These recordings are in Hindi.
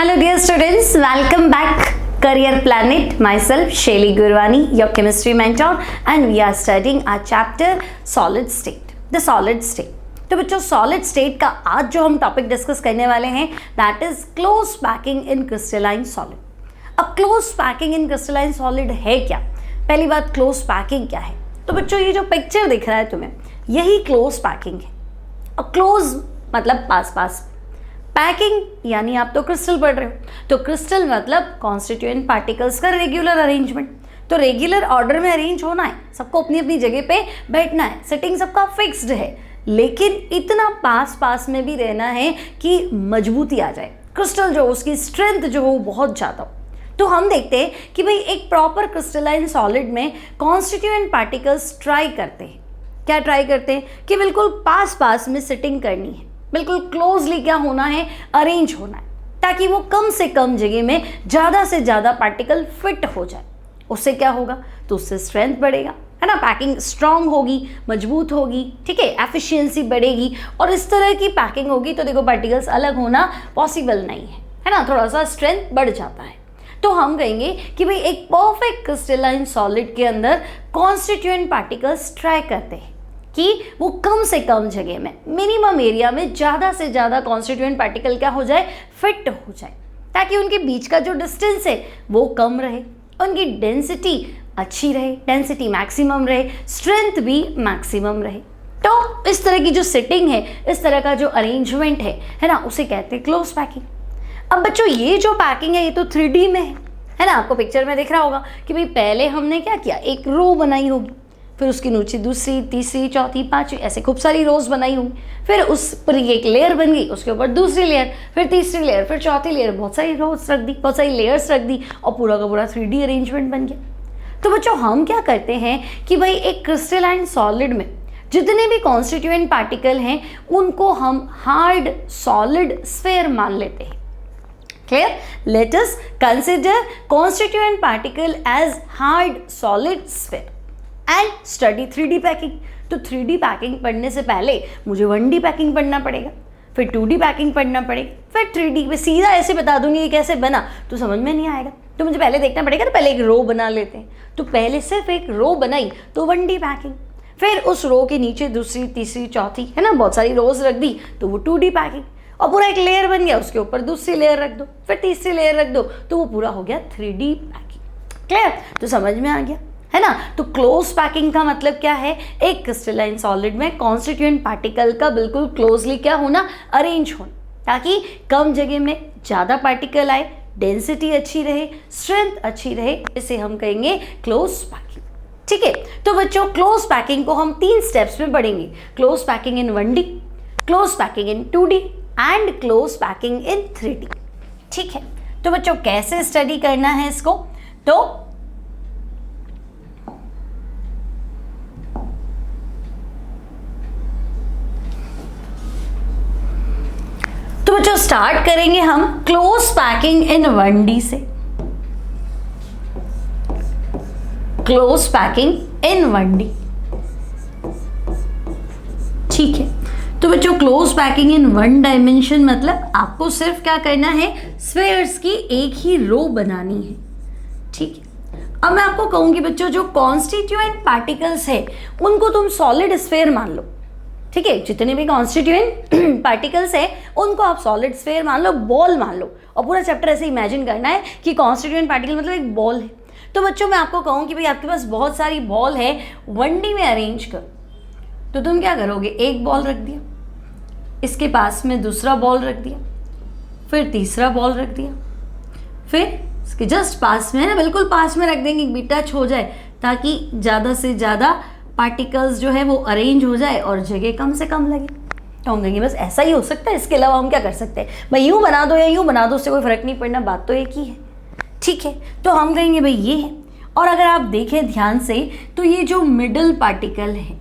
Hello dear students, welcome back Career Planet. Myself Shaili Gurwani, your chemistry mentor, and we are studying our chapter Solid State. The Solid State. तो बच्चों सॉलिड स्टेट का आज जो हम टॉपिक डिस्कस करने वाले हैं that is close packing in crystalline solid. अब close packing in crystalline solid है क्या? पहली बात क्लोज पैकिंग क्या है? तो बच्चों ये जो पिक्चर दिख रहा है तुम्हें यही क्लोज पैकिंग है। अब क्लोज मतलब पास पास, पैकिंग यानी आप तो क्रिस्टल पढ़ रहे हो, तो क्रिस्टल मतलब कॉन्स्टिट्यूएंट पार्टिकल्स का रेगुलर अरेंजमेंट। तो रेगुलर ऑर्डर में अरेंज होना है, सबको अपनी अपनी जगह पे बैठना है, सेटिंग सबका फिक्स्ड है, लेकिन इतना पास पास में भी रहना है कि मजबूती आ जाए, क्रिस्टल जो उसकी स्ट्रेंथ जो हो बहुत ज़्यादा हो। तो हम देखते हैं कि भाई एक प्रॉपर क्रिस्टलाइन सॉलिड में कॉन्स्टिट्यूएंट पार्टिकल्स ट्राई करते हैं। क्या ट्राई करते हैं? कि बिल्कुल पास पास में सिटिंग करनी है, बिल्कुल क्लोजली क्या होना है, अरेंज होना है, ताकि वो कम से कम जगह में ज़्यादा से ज़्यादा पार्टिकल फिट हो जाए। उससे क्या होगा? तो उससे स्ट्रेंथ बढ़ेगा, है ना, पैकिंग स्ट्रांग होगी, मजबूत होगी, ठीक है, एफिशिएंसी बढ़ेगी। और इस तरह की पैकिंग होगी तो देखो पार्टिकल्स अलग होना पॉसिबल नहीं है ना, थोड़ा सा स्ट्रेंथ बढ़ जाता है। तो हम कहेंगे कि भाई एक परफेक्ट क्रिस्टलाइन सॉलिड के अंदर कॉन्स्टिट्यूएंट पार्टिकल्स ट्राई करते हैं कि वो कम से कम जगह में, मिनिमम एरिया में ज़्यादा से ज़्यादा कॉन्स्टिट्यूएंट पार्टिकल क्या हो जाए, फिट हो जाए, ताकि उनके बीच का जो डिस्टेंस है वो कम रहे, उनकी डेंसिटी अच्छी रहे, डेंसिटी मैक्सिमम रहे, स्ट्रेंथ भी मैक्सिमम रहे। तो इस तरह की जो सेटिंग है, इस तरह का जो अरेंजमेंट है ना, उसे कहते हैं क्लोज पैकिंग। अब बच्चों ये जो पैकिंग है ये तो 3D में है ना, आपको पिक्चर में दिख रहा होगा कि भाई पहले हमने क्या किया, एक रो बनाई होगी, फिर उसके नीचे दूसरी, तीसरी, चौथी, पांचवी, ऐसे खूब सारी रोज बनाई होंगी, फिर उस पर एक लेयर बन गई, उसके ऊपर दूसरी लेयर, फिर तीसरी लेयर, फिर चौथी लेयर, बहुत सारी रोज रख दी, बहुत सारी लेयर्स रख दी और पूरा का पूरा 3D अरेंजमेंट बन गया। तो बच्चों हम क्या करते हैं कि भाई एक क्रिस्टलाइन सॉलिड में जितने भी कॉन्स्टिट्यूएंट पार्टिकल हैं उनको हम हार्ड सॉलिड स्फीयर मान लेते हैं। Clear? Let us consider constituent particle as hard solid sphere and study 3D packing. तो 3D पैकिंग पढ़ने से पहले मुझे 1D पैकिंग पढ़ना पड़ेगा, फिर 2D पैकिंग पढ़ना पड़ेगा, फिर 3D में सीधा ऐसे बता दूंगी ये कैसे बना तो समझ में नहीं आएगा, तो मुझे पहले देखना पड़ेगा। तो पहले एक रो बना लेते हैं, तो पहले सिर्फ एक रो बनाई तो 1D पैकिंग, फिर उस रो के नीचे दूसरी, तीसरी, चौथी, है ना, बहुत सारी रोज रख दी तो वो 2D पैकिंग, और पूरा एक लेयर बन गया, उसके ऊपर दूसरी लेयर रख दो, फिर तीसरी लेयर रख दो, तो वो पूरा हो गया 3D पैकिंग। क्लियर? तो समझ में आ गया है ना। तो क्लोज पैकिंग का मतलब क्या है? एक क्रिस्टलाइन सॉलिड में कॉन्स्टिट्यूएंट पार्टिकल का बिल्कुल क्लोजली क्या होना, अरेंज होना, ताकि कम जगह में ज़्यादा पार्टिकल आए, डेंसिटी अच्छी रहे, स्ट्रेंथ अच्छी रहे, इसे हम कहेंगे क्लोज पैकिंग। ठीक है, तो बच्चों क्लोज पैकिंग को हम 3 स्टेप्स में पढ़ेंगे। Close packing in 1D, close packing in 2D and close packing in 3D। ठीक है, तो बच्चों कैसे स्टडी करना है इसको? तो बच्चों स्टार्ट करेंगे हम क्लोज पैकिंग इन 1D से। क्लोज पैकिंग इन 1D, ठीक है। तो बच्चों क्लोज पैकिंग इन 1 डायमेंशन मतलब आपको सिर्फ क्या करना है, स्फीयर्स की एक ही रो बनानी है। ठीक है, अब मैं आपको कहूंगी बच्चों जो कॉन्स्टिट्यूएंट पार्टिकल्स है उनको तुम सॉलिड स्फीयर मान लो। ठीक है, जितने भी कॉन्स्टिट्यूएंट पार्टिकल्स है उनको आप सॉलिड स्फीयर मान लो, बॉल मान लो, और पूरा चैप्टर ऐसे इमेजिन करना है कि कॉन्स्टिट्यूएंट पार्टिकल मतलब एक बॉल है। तो बच्चों मैं आपको कहूँ कि भाई आपके पास बहुत सारी बॉल है, 1D में अरेंज करो, तो तुम क्या करोगे, एक बॉल रख दिया, इसके पास में दूसरा बॉल रख दिया, फिर तीसरा बॉल रख दिया, फिर इसके जस्ट पास में, है ना, बिल्कुल पास में रख देंगे, एक भी टच हो जाए, ताकि ज़्यादा से ज़्यादा पार्टिकल्स जो है वो अरेंज हो जाए और जगह कम से कम लगे। तो हम कहेंगे बस ऐसा ही हो सकता है, इसके अलावा हम क्या कर सकते हैं? भाई यूँ बना दो या यूँ बना दो, उससे कोई फर्क नहीं पड़ना, बात तो एक ही है। ठीक है, तो हम कहेंगे भाई ये है। और अगर आप देखें ध्यान से तो ये जो मिडल पार्टिकल है,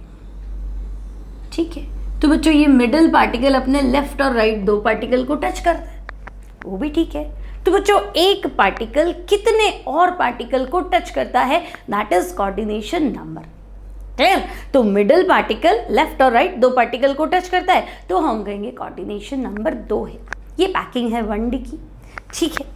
ठीक है, तो बच्चों ये मिडल पार्टिकल अपने लेफ्ट और राइट 2 पार्टिकल को टच करता है, वो भी ठीक है। तो बच्चों एक पार्टिकल कितने और पार्टिकल को टच करता है, that is coordination number. Clear? तो मिडल पार्टिकल लेफ्ट और राइट 2 पार्टिकल को टच करता है, तो हम कहेंगे कोऑर्डिनेशन नंबर 2 है। ये पैकिंग है 1D की। ठीक है,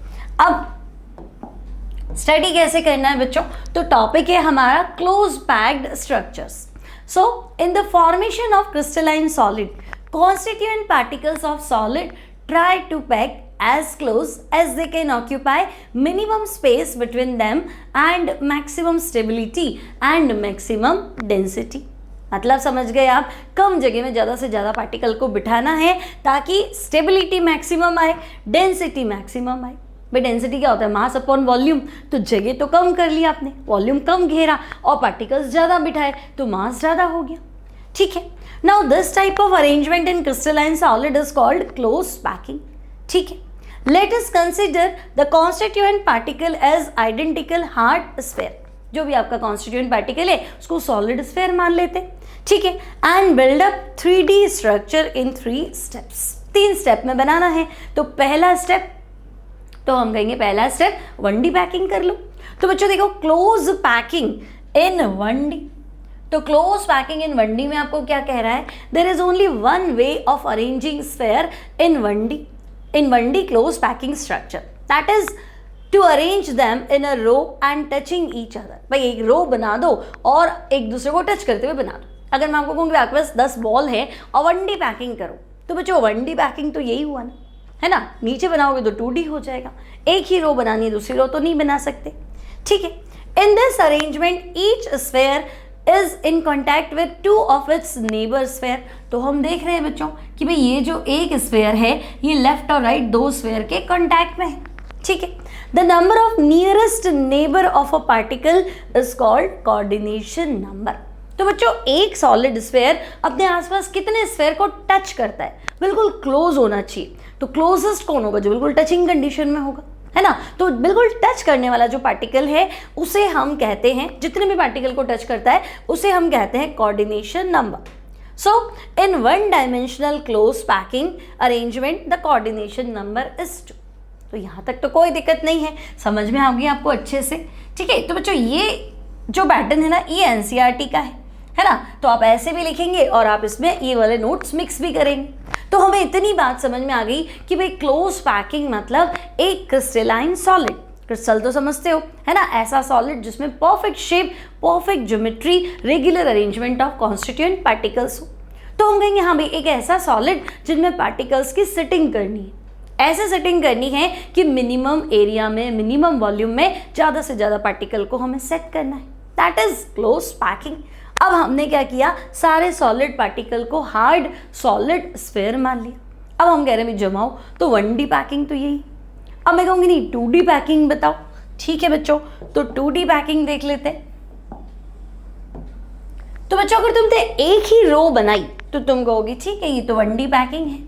अब स्टडी कैसे करना है बच्चों, तो टॉपिक है हमारा close packed structures. So in the formation of crystalline solid, constituent particles of solid try to pack as close as they can occupy minimum space between them and maximum stability and maximum density. मतलब समझ गए आप, कम जगह में ज़्यादा से ज़्यादा पार्टिकल को बिठाना है ताकि स्टेबिलिटी मैक्सिमम आए, डेंसिटी मैक्सिमम आए. भाई डेंसिटी क्या होता है, मास अपॉन वॉल्यूम. तो जगह तो कम कर लिया आपने, वॉल्यूम कम घेरा और पार्टिकल्स ज़्यादा बिठाए तो मास ज़्यादा हो गया. ठीक है, now this type of arrangement in crystalline solid is called close packing. ठीक है, let us consider the constituent particle as identical hard sphere. जो भी आपका constituent particle है उसको solid sphere मान लेते हैं. ठीक है, and build up 3D structure in 3 steps. 3 step में बनाना है. तो पहला स्टेप, तो हम कहेंगे पहला स्टेप 1D पैकिंग कर लो. तो बच्चों देखो, क्लोज पैकिंग इन 1D. तो क्लोज पैकिंग इन 1D में आपको क्या कह रहा है, there is only one way of arranging sphere in 1D close packing structure, that is to arrange them in a row and touching each other. भाई एक रो बना दो और एक दूसरे को टच करते हुए बना दो. अगर मैं आपको कहूँगी आपके पास 10 बॉल है और 1D पैकिंग करो, तो बच्चों 1D पैकिंग तो यही हुआ ना, है ना. नीचे बनाओगे तो 2D हो जाएगा. एक ही रो बनानी है, दूसरी रो तो नहीं बना सकते. ठीक है, in this arrangement each sphere is in contact with 2 of its neighbour sphere. तो हम देख रहे हैं बच्चों कि भाई ये जो एक स्फेयर है ये लेफ्ट और राइट 2 स्फेयर के कॉन्टैक्ट में है. ठीक है, the number of nearest neighbour of a particle is called coordination number. तो बच्चों एक सॉलिड स्फेयर अपने आसपास कितने स्फेयर को टच करता है, बिल्कुल क्लोज होना चाहिए. तो क्लोजेस्ट कौन होगा, जो बिल्कुल टचिंग कंडीशन में होगा, है ना. तो बिल्कुल टच करने वाला जो पार्टिकल है उसे हम कहते हैं, जितने भी पार्टिकल को टच करता है उसे हम कहते हैं coordination number. So in 1 dimensional close packing arrangement the coordination number is 2. तो यहाँ तक तो कोई दिक्कत नहीं है, समझ में आ गई आपको अच्छे से. ठीक है, तो बच्चों ये जो पैटर्न है ना ये एनसीईआरटी का है ना. तो आप ऐसे भी लिखेंगे और आप इसमें ये वाले नोट्स मिक्स भी करेंगे. तो हमें इतनी बात समझ में आ गई कि भाई क्लोज पैकिंग मतलब एक क्रिस्टलाइन सॉलिड, क्रिस्टल तो समझते हो है ना, ऐसा सॉलिड जिसमें perfect shape, perfect geometry, regular arrangement of constituent particles हो. तो हम कहेंगे हाँ भाई एक ऐसा सॉलिड जिनमें पार्टिकल्स की सेटिंग करनी है. ऐसे सेटिंग करनी है कि मिनिमम एरिया में, मिनिमम वॉल्यूम में ज़्यादा से ज़्यादा पार्टिकल को हमें सेट करना है. That is close packing. अब हमने क्या किया, सारे सॉलिड पार्टिकल को हार्ड सॉलिड स्फेयर मान लिया. अब हम कह रहे हैं जमाओ, तो 1D पैकिंग तो यही. अब मैं कहूँगी नहीं 2D पैकिंग बताओ. ठीक है बच्चों, तो 2D पैकिंग देख लेते हैं. तो बच्चों अगर तुमने एक ही रो बनाई तो तुम कहोगी ठीक है ये तो 1D पैकिंग है.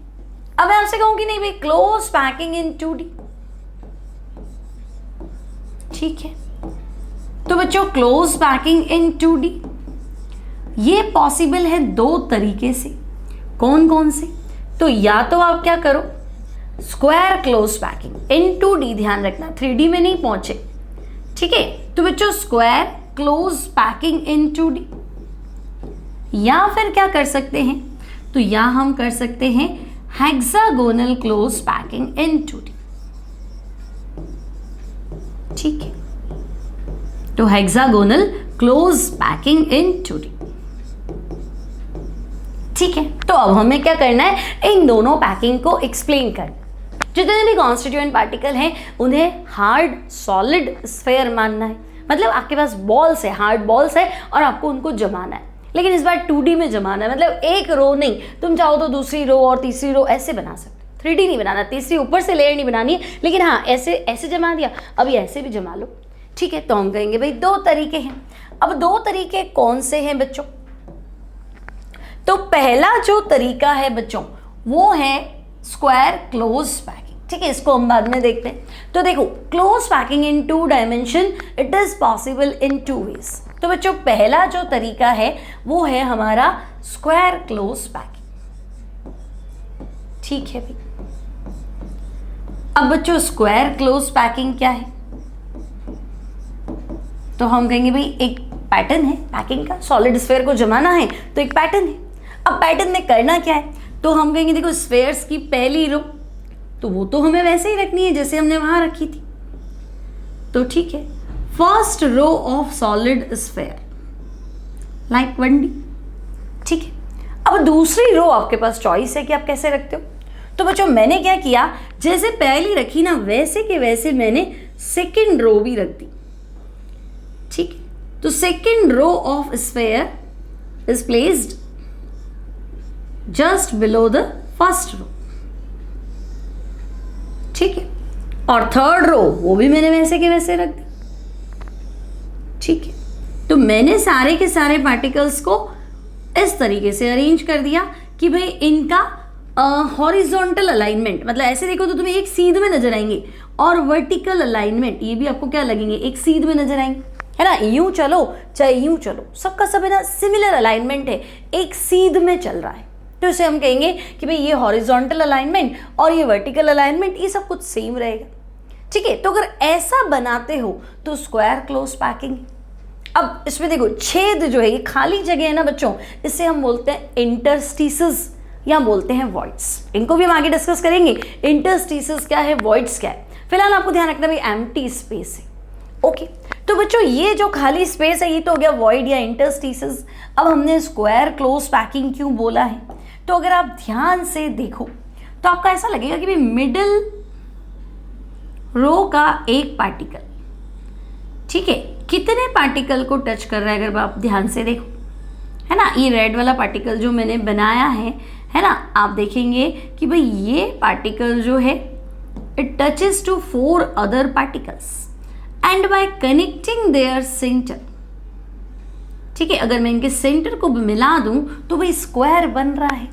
अब मैं आपसे कहूँगी नहीं भाई क्लोज पैकिंग इन 2D. ठीक है, तो बच्चों क्लोज पैकिंग इन 2D ये पॉसिबल है 2 तरीके से. कौन कौन से, तो या तो आप क्या करो square close packing in 2D, ध्यान रखना 3D में नहीं पहुंचे. ठीक है, तो बच्चों square close packing in 2D, या फिर क्या कर सकते हैं, तो या हम कर सकते हैं hexagonal close packing in 2D. ठीक है, तो hexagonal close packing in 2D. ठीक है, तो अब हमें क्या करना है, इन दोनों पैकिंग को एक्सप्लेन करना. जितने भी कॉन्स्टिट्यूएंट पार्टिकल हैं उन्हें हार्ड सॉलिड स्फेयर मानना है. मतलब आपके पास बॉल्स है, हार्ड बॉल्स है और आपको उनको जमाना है. लेकिन इस बार 2D में जमाना है, मतलब एक रो नहीं, तुम चाहो तो दूसरी रो और तीसरी रो ऐसे बना सकते. 3D नहीं बनाना, तीसरी ऊपर से लेयर नहीं बनानी है, लेकिन हाँ ऐसे ऐसे जमा दिया, अभी ऐसे भी जमा लो. ठीक है, तो हम कहेंगे भाई 2 तरीके हैं. अब 2 तरीके कौन से हैं बच्चों, तो पहला जो तरीका है बच्चों वो है स्क्वायर क्लोज पैकिंग. ठीक है, इसको हम बाद में देखते हैं. तो देखो close packing in 2 dimension it is possible in 2 ways. तो बच्चों पहला जो तरीका है वो है हमारा स्क्वायर क्लोज पैकिंग. ठीक है भाई, अब बच्चों स्क्वायर क्लोज पैकिंग क्या है, तो हम कहेंगे भाई एक पैटर्न है पैकिंग का, सॉलिड स्फेयर को जमाना है तो एक पैटर्न है. अब पैटर्न में करना क्या है, तो हम कहेंगे देखो स्फेयर्स की पहली रो तो वो तो हमें वैसे ही रखनी है जैसे हमने वहां रखी थी। तो ठीक है, first row of solid sphere like 1D। ठीक है, अब दूसरी रो आपके पास चॉइस है कि आप कैसे रखते हो। तो बच्चों मैंने क्या किया, जैसे पहली रखी ना वैसे के वैसे मैंने सेकेंड रो भी रख दी। ठीक है, तो second row of sphere is placed just below the first row. ठीक है, और थर्ड रो वो भी मैंने वैसे के वैसे रख दी। ठीक है, तो मैंने सारे के सारे पार्टिकल्स को इस तरीके से अरेंज कर दिया कि भाई इनका हॉरिजॉन्टल अलाइनमेंट, मतलब ऐसे देखो तो तुम्हें एक सीध में नजर आएंगे, और वर्टिकल अलाइनमेंट ये भी आपको क्या लगेंगे, एक सीध में नजर आएंगे, है ना। यूं चलो चाहे यूं चलो, सबका सब है ना सिमिलर अलाइनमेंट है, एक सीध में चल रहा है। तो इसे हम कहेंगे कि भाई ये हॉरिजॉन्टल अलाइनमेंट और ये वर्टिकल अलाइनमेंट ये सब कुछ सेम रहेगा। ठीक है, तो अगर ऐसा बनाते हो तो स्क्वायर क्लोज पैकिंग। अब इसमें देखो छेद जो है ये खाली जगह है ना बच्चों, इसे हम बोलते हैं इंटरस्टिसेस या बोलते हैं वॉइड्स। इनको भी हम आगे डिस्कस करेंगे, इंटरस्टिसेस क्या है, वॉइड्स क्या है। फिलहाल आपको ध्यान रखना भाई एम्प्टी स्पेस है। ओके, तो बच्चों ये जो खाली स्पेस है ये तो हो गया वॉइड या इंटरस्टिसेस। अब हमने स्क्वायर क्लोज पैकिंग क्यों बोला है, तो अगर आप ध्यान से देखो तो आपको ऐसा लगेगा कि भाई मिडिल रो का एक पार्टिकल, ठीक है, कितने पार्टिकल को टच कर रहा है अगर आप ध्यान से देखो, है ना। ये रेड वाला पार्टिकल जो मैंने बनाया है ना, आप देखेंगे कि भाई ये पार्टिकल जो है it touches to 4 other particles and by connecting their centre. ठीक है, अगर मैं इनके सेंटर को मिला दूं तो भाई स्क्वायर बन रहा है।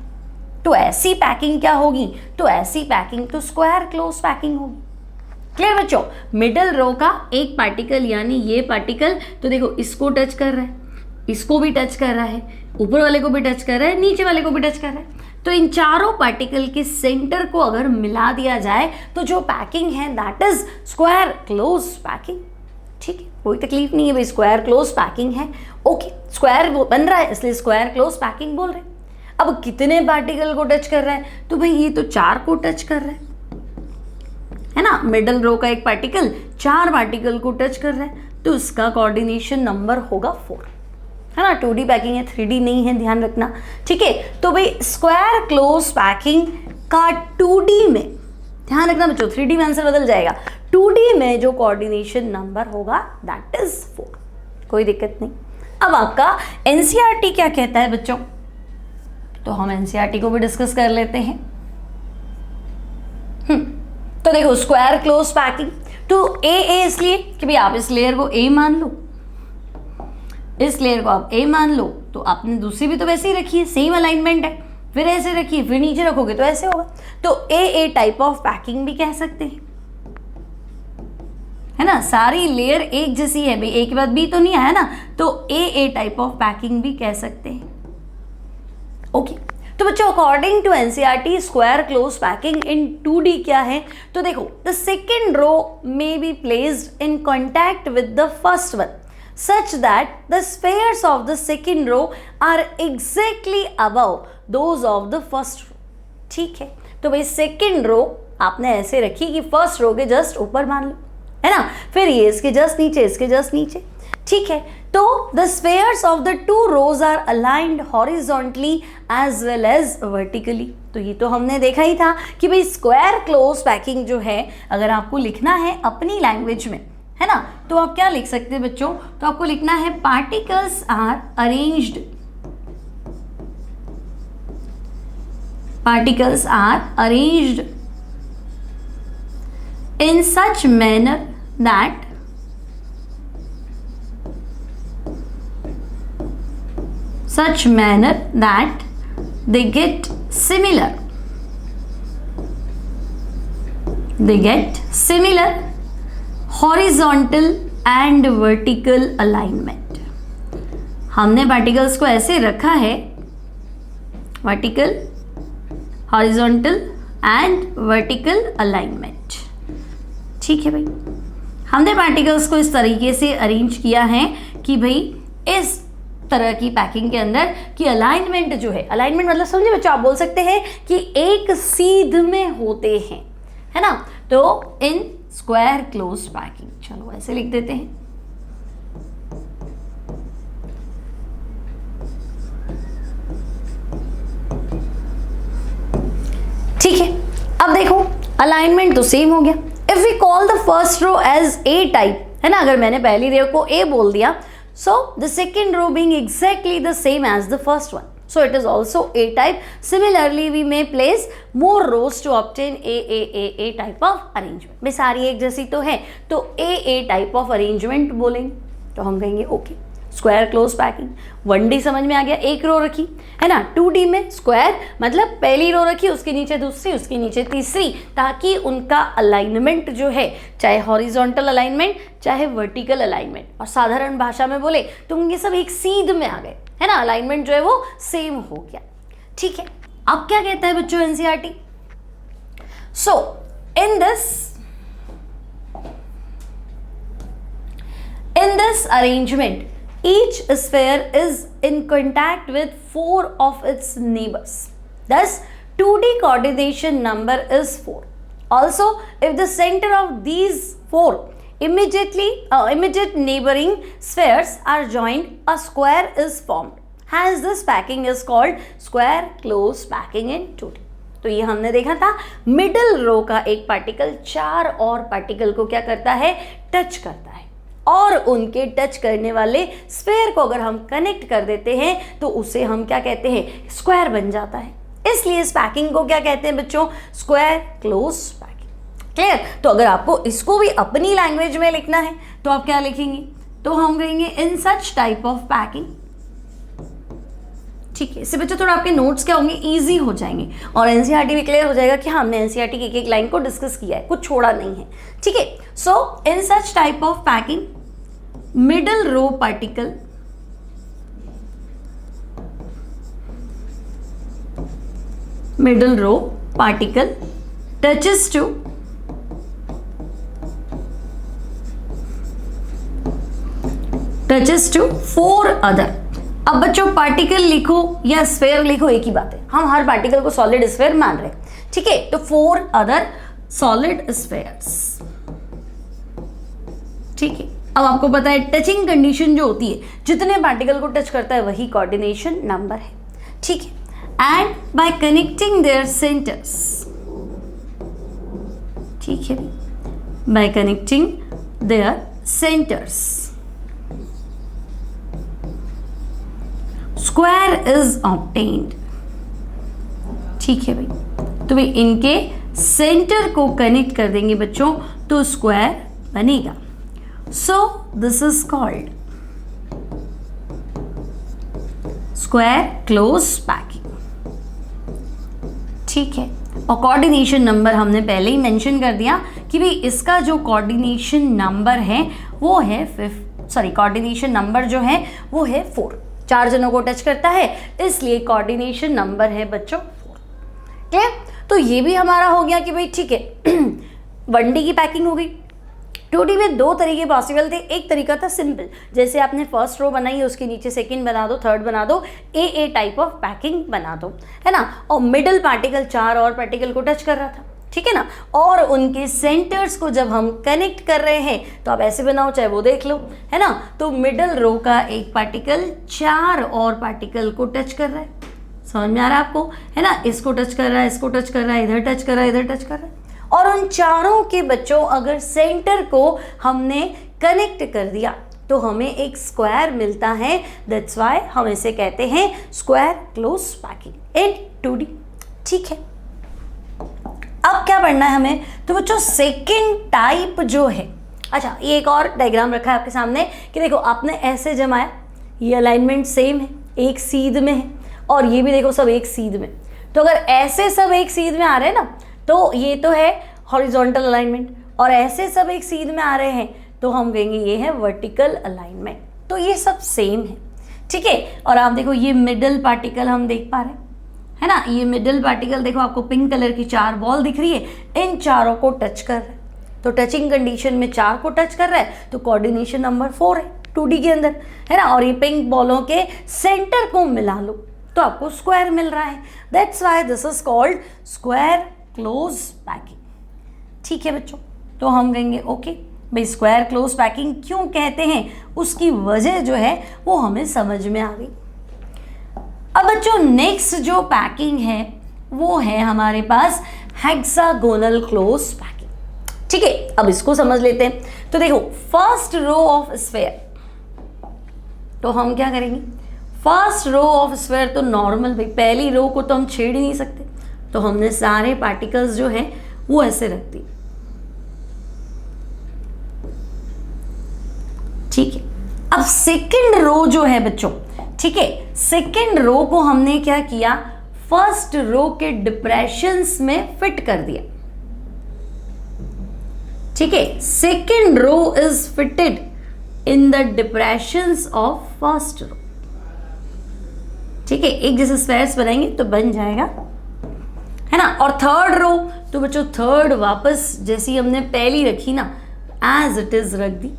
तो ऐसी पैकिंग क्या होगी, तो ऐसी पैकिंग तो स्क्वायर क्लोज पैकिंग होगी। क्लियर बच्चों, मिडल रो का एक पार्टिकल यानी ये पार्टिकल, तो देखो इसको टच कर रहा है, इसको भी टच कर रहा है, ऊपर वाले को भी टच कर रहा है, नीचे वाले को भी टच कर रहा है। तो इन चारों पार्टिकल के सेंटर को अगर मिला दिया जाए तो जो पैकिंग है that is square close packing. ठीक है, कोई तकलीफ नहीं है भाई, स्क्वायर क्लोज पैकिंग है। ओके, स्क्वायर बन रहा है इसलिए स्क्वायर क्लोज पैकिंग बोल रहे हैं। अब कितने पार्टिकल को टच कर रहा है, तो भाई ये तो 4 को टच कर रहा है ना। मिडल रो का एक पार्टिकल 4 पार्टिकल को टच कर रहा है, तो इसका कोऑर्डिनेशन नंबर होगा 4, है ना। 2D पैकिंग है, 3D नहीं है, ध्यान रखना। ठीक है, तो भाई स्क्वायर क्लोज पैकिंग का 2D में, ध्यान रखना बच्चों, 3D में आंसर बदल जाएगा, 2D में जो कोऑर्डिनेशन नंबर होगा दैट इज 4, कोई दिक्कत नहीं। अब आपका NCERT क्या कहता है बच्चों, तो हम NCERT को भी डिस्कस कर लेते हैं। तो देखो स्क्वायर क्लोज पैकिंग, तो ए इसलिए कि भाई आप इस लेयर को ए मान लो, इस लेयर को आप ए मान लो, तो आपने दूसरी भी तो वैसे ही रखी है, सेम अलाइनमेंट है, फिर ऐसे रखिए, फिर नीचे रखोगे तो ऐसे होगा। तो ए टाइप ऑफ पैकिंग भी कह सकते हैं, है ना। सारी लेयर एक जैसी है भाई, ए के बाद बी तो नहीं आया ना, तो ए टाइप ऑफ पैकिंग भी कह सकते हैं। ओके, तो बच्चों according to NCERT square close packing in 2D क्या है, तो देखो the second row may be placed in contact with the first one such that the spheres of the second row are exactly above those of the first row। ठीक है, तो भाई सेकेंड रो आपने ऐसे रखी कि फर्स्ट रो के जस्ट ऊपर मान लो, है ना, फिर ये इसके जस्ट नीचे, इसके जस्ट नीचे। ठीक है, तो the spheres of the 2 rows are aligned horizontally as well as vertically। तो ये तो हमने देखा ही था कि भाई स्क्वायर क्लोज पैकिंग जो है अगर आपको लिखना है अपनी लैंग्वेज में, है ना, तो आप क्या लिख सकते हैं बच्चों, तो आपको लिखना है particles are arranged, particles are arranged in such manner that they get similar horizontal and vertical alignment। हमने पार्टिकल्स को ऐसे रखा है, vertical, horizontal and vertical alignment. ठीक है भाई, हमने पार्टिकल्स को इस तरीके से अरेंज किया है कि भाई इस तरह की पैकिंग के अंदर कि अलाइनमेंट जो है, अलाइनमेंट मतलब समझे बच्चों, आप बोल सकते हैं कि एक सीध में होते हैं, है ना, तो इन स्क्वायर क्लोज पैकिंग, चलो ऐसे लिख देते हैं। ठीक है, अब देखो अलाइनमेंट तो सेम हो गया। If we call the first row as A type, है ना, अगर मैंने पहली रो को ए बोल दिया, so the second row being exactly the same as the first one, so it is also A type. Similarly we may place more rows to obtain A type of arrangement. भाई सारी एक जैसी तो है, तो A type of arrangement बोलेंगे, तो हम कहेंगे okay square close packing. 1D समझ में आ गया, एक रो रखी है ना, 2D में स्क्वायर मतलब पहली रो रखी, उसके नीचे दूसरी, उसके नीचे तीसरी, ताकि उनका अलाइनमेंट जो है चाहे हॉरिजॉन्टल अलाइनमेंट चाहे वर्टिकल अलाइनमेंट, और साधारण भाषा में बोले तो ये सब एक सीध में आ गए, है ना, अलाइनमेंट जो है वो सेम हो गया। ठीक है, अब क्या कहता है बच्चों NCERT? So in this arrangement each sphere is in contact with 4 of its neighbors. Thus 2D coordination number is 4. Also if the center of these 4 immediate neighboring spheres are joined, a square is formed. Hence this packing is called square close packing in 2D. तो ये हमने देखा था, मिडल रो का एक पार्टिकल 4 और पार्टिकल को क्या करता है, टच करता है, और उनके टच करने वाले स्फेयर को अगर हम कनेक्ट कर देते हैं तो उसे हम क्या कहते हैं, स्क्वायर बन जाता है। इसलिए इस पैकिंग को क्या कहते हैं बच्चों, स्क्वायर क्लोज पैकिंग। क्लियर? तो अगर आपको इसको भी अपनी लैंग्वेज में लिखना है तो आप क्या लिखेंगे, तो हम कहेंगे इन सच टाइप ऑफ पैकिंग। ठीक है, इससे बच्चों थोड़ा आपके नोट्स क्या होंगे, इजी हो जाएंगे, और एनसीईआरटी भी क्लियर हो जाएगा कि हाँ हमने एनसीईआरटी की एक लाइन को डिस्कस किया है, कुछ छोड़ा नहीं है। ठीक है, so in such type of packing middle row particle touches to 4 other. अब बच्चों पार्टिकल लिखो या स्फेयर लिखो एक ही बात है, हम हर पार्टिकल को सॉलिड स्फेयर मान रहे हैं। ठीक है, तो 4 अदर सॉलिड स्फेयर्स। ठीक है, अब आपको पता है टचिंग कंडीशन जो होती है, जितने पार्टिकल को टच करता है वही कोऑर्डिनेशन नंबर है। ठीक है, and by connecting there centres, ठीक है, bye connecting there centres square is obtained. ठीक है भाई, तो भाई इनके सेंटर को कनेक्ट कर देंगे बच्चों तो स्क्वायर बनेगा। So this is called square close packing. ठीक है, और कोऑर्डिनेशन नंबर हमने पहले ही मेंशन कर दिया कि भाई इसका जो कोऑर्डिनेशन नंबर है वो है कोऑर्डिनेशन नंबर जो है वो है 4। 4 जनों को टच करता है, इसलिए कोऑर्डिनेशन नंबर है बच्चों 4। क्लियर? तो ये भी हमारा हो गया कि भाई ठीक है 1D की पैकिंग हो गई। 2D में 2 तरीके पॉसिबल थे। एक तरीका था सिंपल, जैसे आपने फर्स्ट रो बनाई है उसके नीचे सेकंड बना दो, थर्ड बना दो, ए टाइप ऑफ पैकिंग बना दो, है ना, और मिडल पार्टिकल 4 और पार्टिकल को टच कर रहा था। ठीक है ना, और उनके सेंटर्स को जब हम कनेक्ट कर रहे हैं तो आप ऐसे बनाओ चाहे वो देख लो, है ना, तो मिडल रो का एक पार्टिकल 4 और पार्टिकल को टच कर रहा है। समझ में आ रहा है आपको, है ना, इसको टच कर रहा है, इसको टच कर रहा है, इधर टच कर रहा है, इधर टच कर रहा है, और उन चारों के बच्चों अगर सेंटर को हमने कनेक्ट कर दिया तो हमें एक स्क्वायर मिलता है। दैट्स व्हाई हम इसे कहते हैं square close packing in 2D। ठीक है, अब क्या पढ़ना है हमें, तो बच्चों सेकंड टाइप जो है, अच्छा ये एक और डायग्राम रखा है आपके सामने कि देखो आपने ऐसे जमाया, ये अलाइनमेंट सेम है, एक सीध में है, और ये भी देखो सब एक सीध में। तो अगर ऐसे सब एक सीध में आ रहे हैं ना तो ये तो है हॉरिजॉन्टल अलाइनमेंट, और ऐसे सब एक सीध में आ रहे हैं तो हम कहेंगे ये है वर्टिकल अलाइनमेंट। तो ये सब सेम है। ठीक है, और आप देखो ये मिडल पार्टिकल हम देख पा रहे हैं, है ना, ये मिडल पार्टिकल देखो आपको पिंक कलर की 4 बॉल दिख रही है, इन चारों को टच कर रहा है। तो टचिंग कंडीशन में 4 को टच कर रहा है तो कोऑर्डिनेशन नंबर 4 है 2D के अंदर, है ना, और ये पिंक बॉलों के सेंटर को मिला लो तो आपको स्क्वायर मिल रहा है। That's why this is called square close packing. ठीक है बच्चों, तो हम कहेंगे ओके भाई, स्क्वायर क्लोज पैकिंग क्यों कहते हैं उसकी वजह जो है वो हमें समझ में आ गई। अब बच्चों नेक्स्ट जो पैकिंग है वो है हमारे पास हेक्सागोनल क्लोज पैकिंग। ठीक है, अब इसको समझ लेते हैं। तो देखो फर्स्ट रो ऑफ स्फेयर, तो हम क्या करेंगे, फर्स्ट रो ऑफ स्फेयर तो नॉर्मल, भाई पहली रो को तो हम छेड़ ही नहीं सकते, तो हमने सारे पार्टिकल्स जो है वो ऐसे रख दिए। ठीक है, अब सेकंड रो जो है बच्चों, ठीक है, सेकंड रो को हमने क्या किया, फर्स्ट रो के डिप्रेशंस में फिट कर दिया। ठीक है, second row is fitted in the depressions of first row. ठीक है, एक जैसे स्क्वायर्स बनाएंगे तो बन जाएगा, है ना। और थर्ड रो, तो बच्चों थर्ड वापस जैसी हमने पहली रखी ना, एज इट इज रख दी।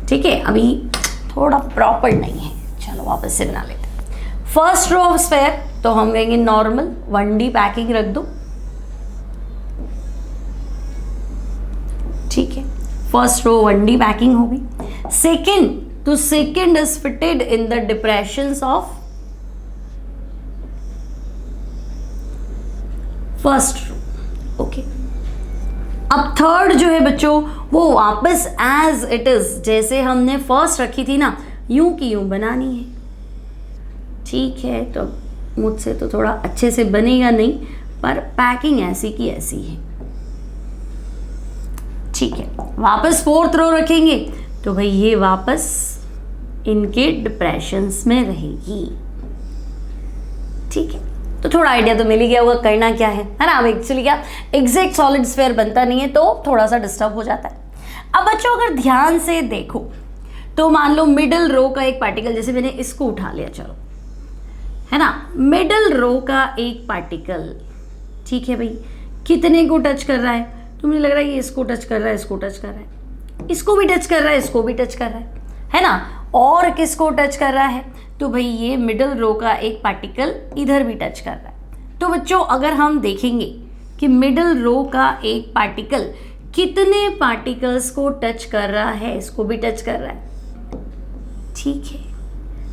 ठीक है, अभी थोड़ा प्रॉपर नहीं है, चलो वापस से बना लेते हैं। फर्स्ट रो ऑफ स्फेयर तो हम कहेंगे नॉर्मल 1D पैकिंग रख दो। ठीक है, फर्स्ट रो 1D पैकिंग होगी। सेकंड, तो second is fitted in the depressions of first row. Okay, अब थर्ड जो है बच्चों वो वापस एज इट इज, जैसे हमने फर्स्ट रखी थी ना, यूं की यूं बनानी है। ठीक है, तो मुझसे तो थोड़ा अच्छे से बनेगा नहीं, पर पैकिंग ऐसी की ऐसी है। ठीक है, वापस फोर्थ रो रखेंगे तो भाई ये वापस इनके डिप्रेशंस में रहेगी। ठीक है, तो थोड़ा आइडिया तो मिल ही गया होगा करना क्या है ना। अब एक्चुअली क्या एग्जैक्ट सॉलिड स्फीयर बनता नहीं है तो थोड़ा सा डिस्टर्ब हो जाता है। अब बच्चों अगर ध्यान से देखो तो मान लो मिडिल रो का एक पार्टिकल, जैसे मैंने इसको उठा लिया, चलो, है ना, मिडिल रो का एक पार्टिकल, ठीक है भाई, कितने को टच कर रहा है, तो मुझे लग रहा है ये इसको टच कर रहा है, इसको टच कर रहा है, इसको भी टच कर रहा है, इसको भी टच कर रहा है ना, और किसको टच कर रहा है, तो भाई ये मिडिल रो का एक पार्टिकल इधर भी टच कर रहा है। तो बच्चों अगर हम देखेंगे कि मिडिल रो का एक पार्टिकल कितने पार्टिकल्स को टच कर रहा है, इसको भी टच कर रहा है। ठीक है,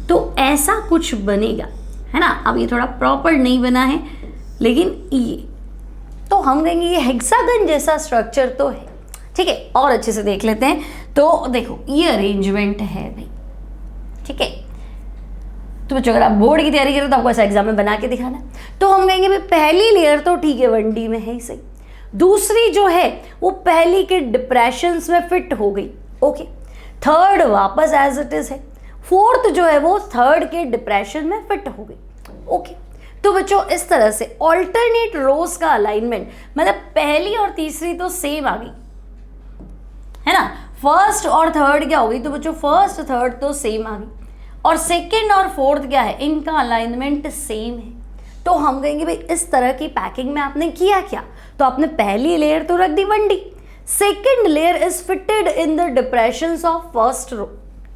तो ऐसा कुछ बनेगा, है ना। अब ये थोड़ा प्रॉपर नहीं बना है, लेकिन ये तो हम कहेंगे ये हेक्सागन जैसा स्ट्रक्चर तो है। ठीक है, और अच्छे से देख लेते हैं। तो देखो ये अरेंजमेंट है भाई। ठीक है, तो बच्चों अगर आप बोर्ड की तैयारी करें तो आपको ऐसा एग्जाम में बना के दिखाना है। तो हम कहेंगे भाई पहली लेयर तो ठीक है 1D में है ही सही, दूसरी जो है वो पहली के डिप्रेशंस में फिट हो गई। ओके, थर्ड वापस एज इट इज है, फोर्थ जो है वो थर्ड के डिप्रेशन में फिट हो गई। ओके, तो बच्चों इस तरह से ऑल्टरनेट रोज का अलाइनमेंट, मतलब पहली और तीसरी तो सेम आ गई, है ना। फर्स्ट और थर्ड क्या हो गई, तो बच्चों फर्स्ट थर्ड तो सेम आ गई, और सेकंड और फोर्थ क्या है, इनका अलाइनमेंट सेम है। तो हम कहेंगे भाई इस तरह की पैकिंग में आपने किया क्या, तो आपने पहली लेयर तो रख दी 1D, second layer is fitted in the depressions of first row.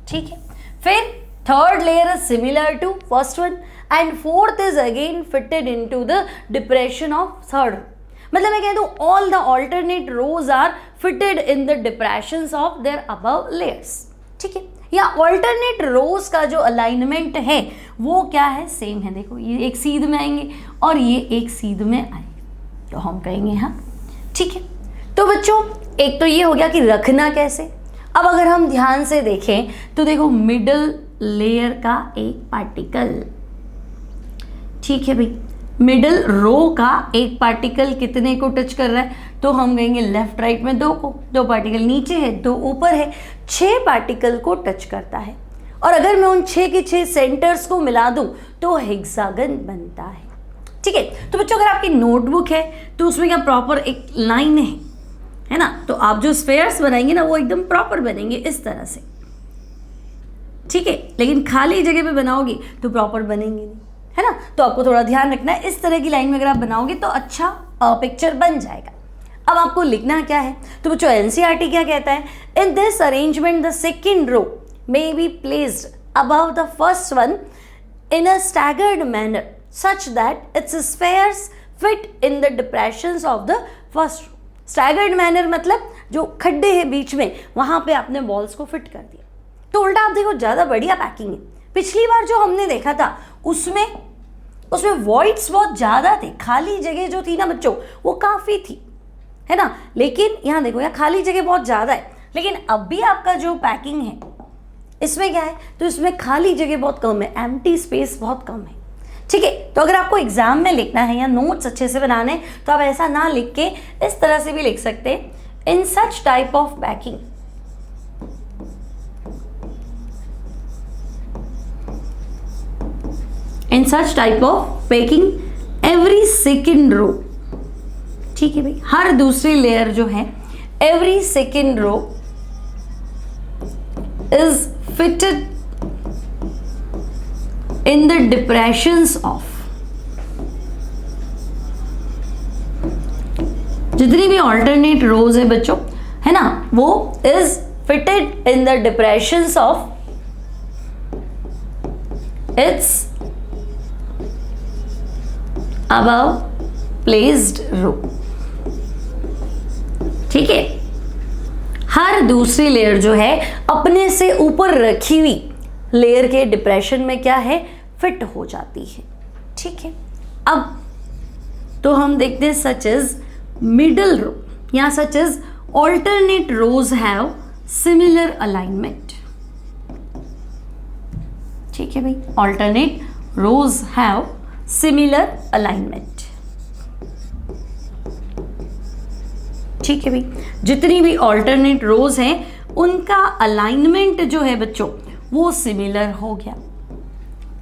ठीक है, फिर third layer is similar to first one and fourth is again fitted into the depression of third. मतलब मैं कह दूं all the alternate rows are fitted in the depressions of their above layers. ठीक है, या ऑल्टरनेट रोज का जो अलाइनमेंट है वो क्या है, सेम है। देखो ये एक सीध में आएंगे और ये एक सीध में आएंगे, तो हम कहेंगे हाँ। ठीक है, तो बच्चों एक तो ये हो गया कि रखना कैसे। अब अगर हम ध्यान से देखें तो देखो मिडिल लेयर का एक पार्टिकल, ठीक है भाई, मिडिल रो का एक पार्टिकल कितने को टच कर रहा है, तो हम कहेंगे लेफ्ट राइट में दो को, दो पार्टिकल नीचे है, दो ऊपर है, 6 पार्टिकल को टच करता है। और अगर मैं उन 6 के 6 सेंटर्स को मिला दूं तो हेक्सागन बनता है। ठीक है, तो बच्चों अगर आपकी नोटबुक है तो उसमें क्या प्रॉपर एक लाइन है ना, तो आप जो स्फेयर्स बनाएंगे ना वो एकदम प्रॉपर बनेंगे इस तरह से। ठीक है, लेकिन खाली जगह पे बनाओगे तो प्रॉपर बनेंगे नहीं, है ना। तो आपको थोड़ा ध्यान रखना है, इस तरह की लाइन में अगर आप बनाओगे तो अच्छा पिक्चर बन जाएगा। अब आपको लिखना क्या है, तो बच्चों एनसीईआरटी क्या कहता है, in this arrangement the second row may be placed above the first one in a staggered manner such that its spheres fit in the depressions of the first row. Staggered manner मतलब जो खड्डे हैं बीच में वहां पे आपने बॉल्स को फिट कर दिया। तो उल्टा आप देखो ज़्यादा बढ़िया पैकिंग है। पिछली बार जो हमने देखा था उसमें वॉइड्स बहुत ज़्यादा थे, खाली जगह जो थी ना बच्चों वो काफ़ी थी, है ना। लेकिन यहाँ देखो यहाँ खाली जगह बहुत ज़्यादा है, लेकिन अब भी आपका जो पैकिंग है इसमें क्या है, तो इसमें खाली जगह बहुत कम है, एम्प्टी स्पेस बहुत कम है। ठीक है, तो अगर आपको एग्जाम में लिखना है या नोट्स अच्छे से बनाने हैं तो आप ऐसा ना लिख के इस तरह से भी लिख सकते हैं, in such type of packing every second row. ठीक है भाई, हर दूसरी लेयर जो है every second row is fitted in the depressions of, जितनी भी alternate rows है बच्चों, है ना, वो is fitted in the depressions of its above placed row। ठीक है, हर दूसरी लेयर जो है अपने से ऊपर रखी हुई लेयर के डिप्रेशन में क्या है, फिट हो जाती है। ठीक है, अब तो हम देखते हैं सच इज मिडल रो या such is alternate rows have similar alignment. ठीक है भाई, alternate rows have similar alignment. ठीक है भाई, जितनी भी ऑल्टरनेट रोज हैं उनका अलाइनमेंट जो है बच्चों वो सिमिलर हो गया।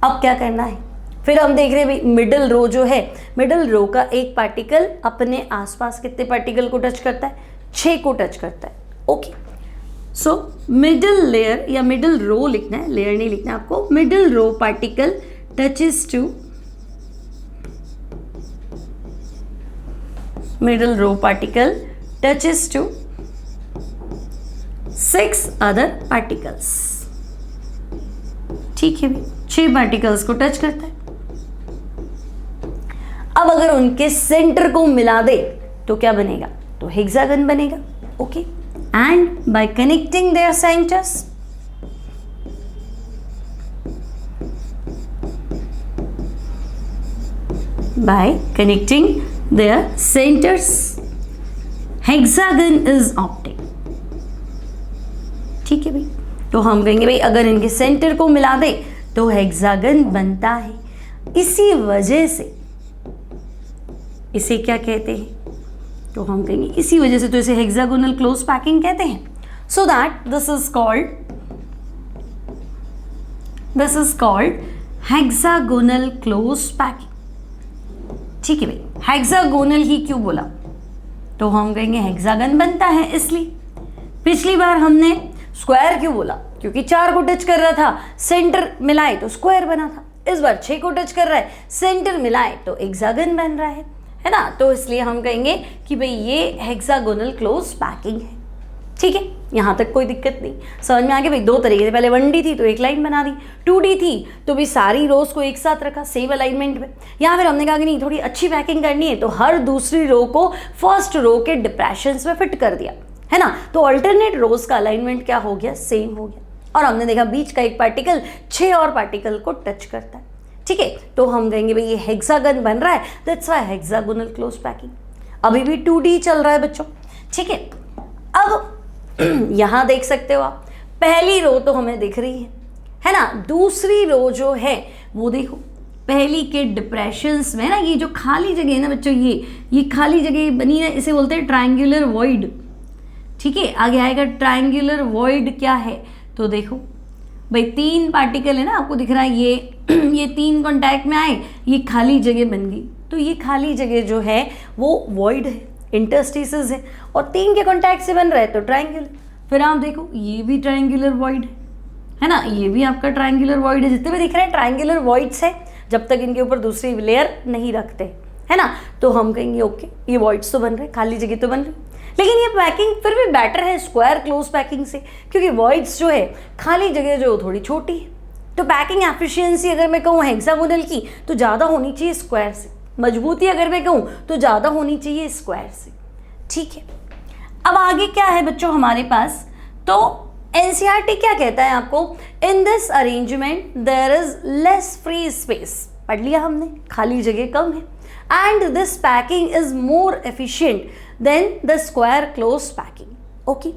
अब क्या करना है, फिर हम देख रहे हैं भाई मिडिल रो जो है, मिडिल रो का एक पार्टिकल अपने आसपास कितने पार्टिकल को टच करता है, 6 को टच करता है। ओके, सो मिडिल लेयर या मिडिल रो लिखना है, लेयर नहीं लिखना आपको। Middle row particle touches to, middle row particle touches to 6 other particles. ठीक है भाई, 6 पार्टिकल्स को टच करता है। अब अगर उनके सेंटर को मिला दे तो क्या बनेगा, तो हेक्सागन बनेगा। Okay, and by connecting there centres, bye connecting there centres hexagon is obtain. ठीक है भाई, तो हम कहेंगे भाई अगर इनके सेंटर को मिला दे तो हेक्सागन बनता है। इसी वजह से इसे क्या कहते हैं, तो हम कहेंगे इसी वजह से तो इसे हेक्सागोनल क्लोज पैकिंग कहते हैं। So that this is called hexagonal close packing. ठीक है भाई, हेक्सागोनल ही क्यों बोला, तो हम कहेंगे हेक्सागन बनता है इसलिए। पिछली बार हमने स्क्वायर क्यों बोला, क्योंकि 4 को टच कर रहा था, सेंटर मिलाए तो स्क्वायर बना था। इस बार 6 को टच कर रहा है, सेंटर मिलाए तो हेक्सागन बन रहा है ना। तो इसलिए हम कहेंगे कि भाई ये हेक्सागोनल क्लोज पैकिंग है। ठीक है, यहाँ तक कोई दिक्कत नहीं, समझ में आ गया भाई। 2 तरीके से, पहले 1D थी तो एक लाइन बना दी, 2D थी तो भी सारी रोज को एक साथ रखा सेम अलाइनमेंट में। यहाँ फिर हमने कहा कि नहीं थोड़ी अच्छी पैकिंग करनी है तो हर दूसरी रो को फर्स्ट रो के डिप्रेशंस में फिट कर दिया, है ना। तो अल्टरनेट रोज का अलाइनमेंट क्या हो गया, सेम हो गया। और हमने देखा बीच का एक पार्टिकल 6 और पार्टिकल को टच करता है। ठीक है, तो हम कहेंगे भाई ये हेक्सागन बन रहा है, that's why hexagonal close packing. अभी भी 2D चल रहा है बच्चों। ठीक है, अब यहां देख सकते हो आप, पहली रो तो हमें दिख रही है ना। दूसरी रो जो है वो देखो, पहली के डिप्रेशंस में ना ये जो खाली जगह है ना बच्चों, ये खाली जगह बनी है, इसे बोलते हैं ट्रायंगुलर वॉइड। ठीक है, आगे आएगा ट्रायंगुलर वॉइड क्या है, तो देखो भाई 3 पार्टिकल है ना, आपको दिख रहा है ये 3 कांटेक्ट में आए, ये खाली जगह बन गई। तो ये खाली जगह जो है वो वॉइड है, इंटरस्टिसेस है, और 3 के कांटेक्ट से बन रहा है तो ट्रायंगुलर। फिर आप देखो ये भी ट्रायंगुलर वॉइड है ना, ये भी आपका ट्रायंगुलर वॉइड है। जितने भी दिख रहे हैं ट्रायंगुलर वॉइड्स है, जब तक इनके ऊपर दूसरी लेयर नहीं रखते, है ना। तो हम कहेंगे ओके ये वॉइड्स तो बन रहे हैं, खाली जगह तो बन रही, लेकिन ये पैकिंग फिर भी बेटर है स्क्वायर क्लोज पैकिंग से, क्योंकि वॉइड्स जो है खाली जगह जो थोड़ी छोटी है, तो पैकिंग एफिशिएंसी अगर मैं कहूँ हेक्सागोनल की तो ज़्यादा होनी चाहिए स्क्वायर से, मजबूती अगर मैं कहूँ तो ज़्यादा होनी चाहिए स्क्वायर से। ठीक है, अब आगे क्या है बच्चों हमारे पास, तो एनसीईआरटी क्या कहता है आपको, in this arrangement there is less free space, पढ़ लिया हमने, खाली जगह कम है, and this packing is more efficient than the square close packing. Okay,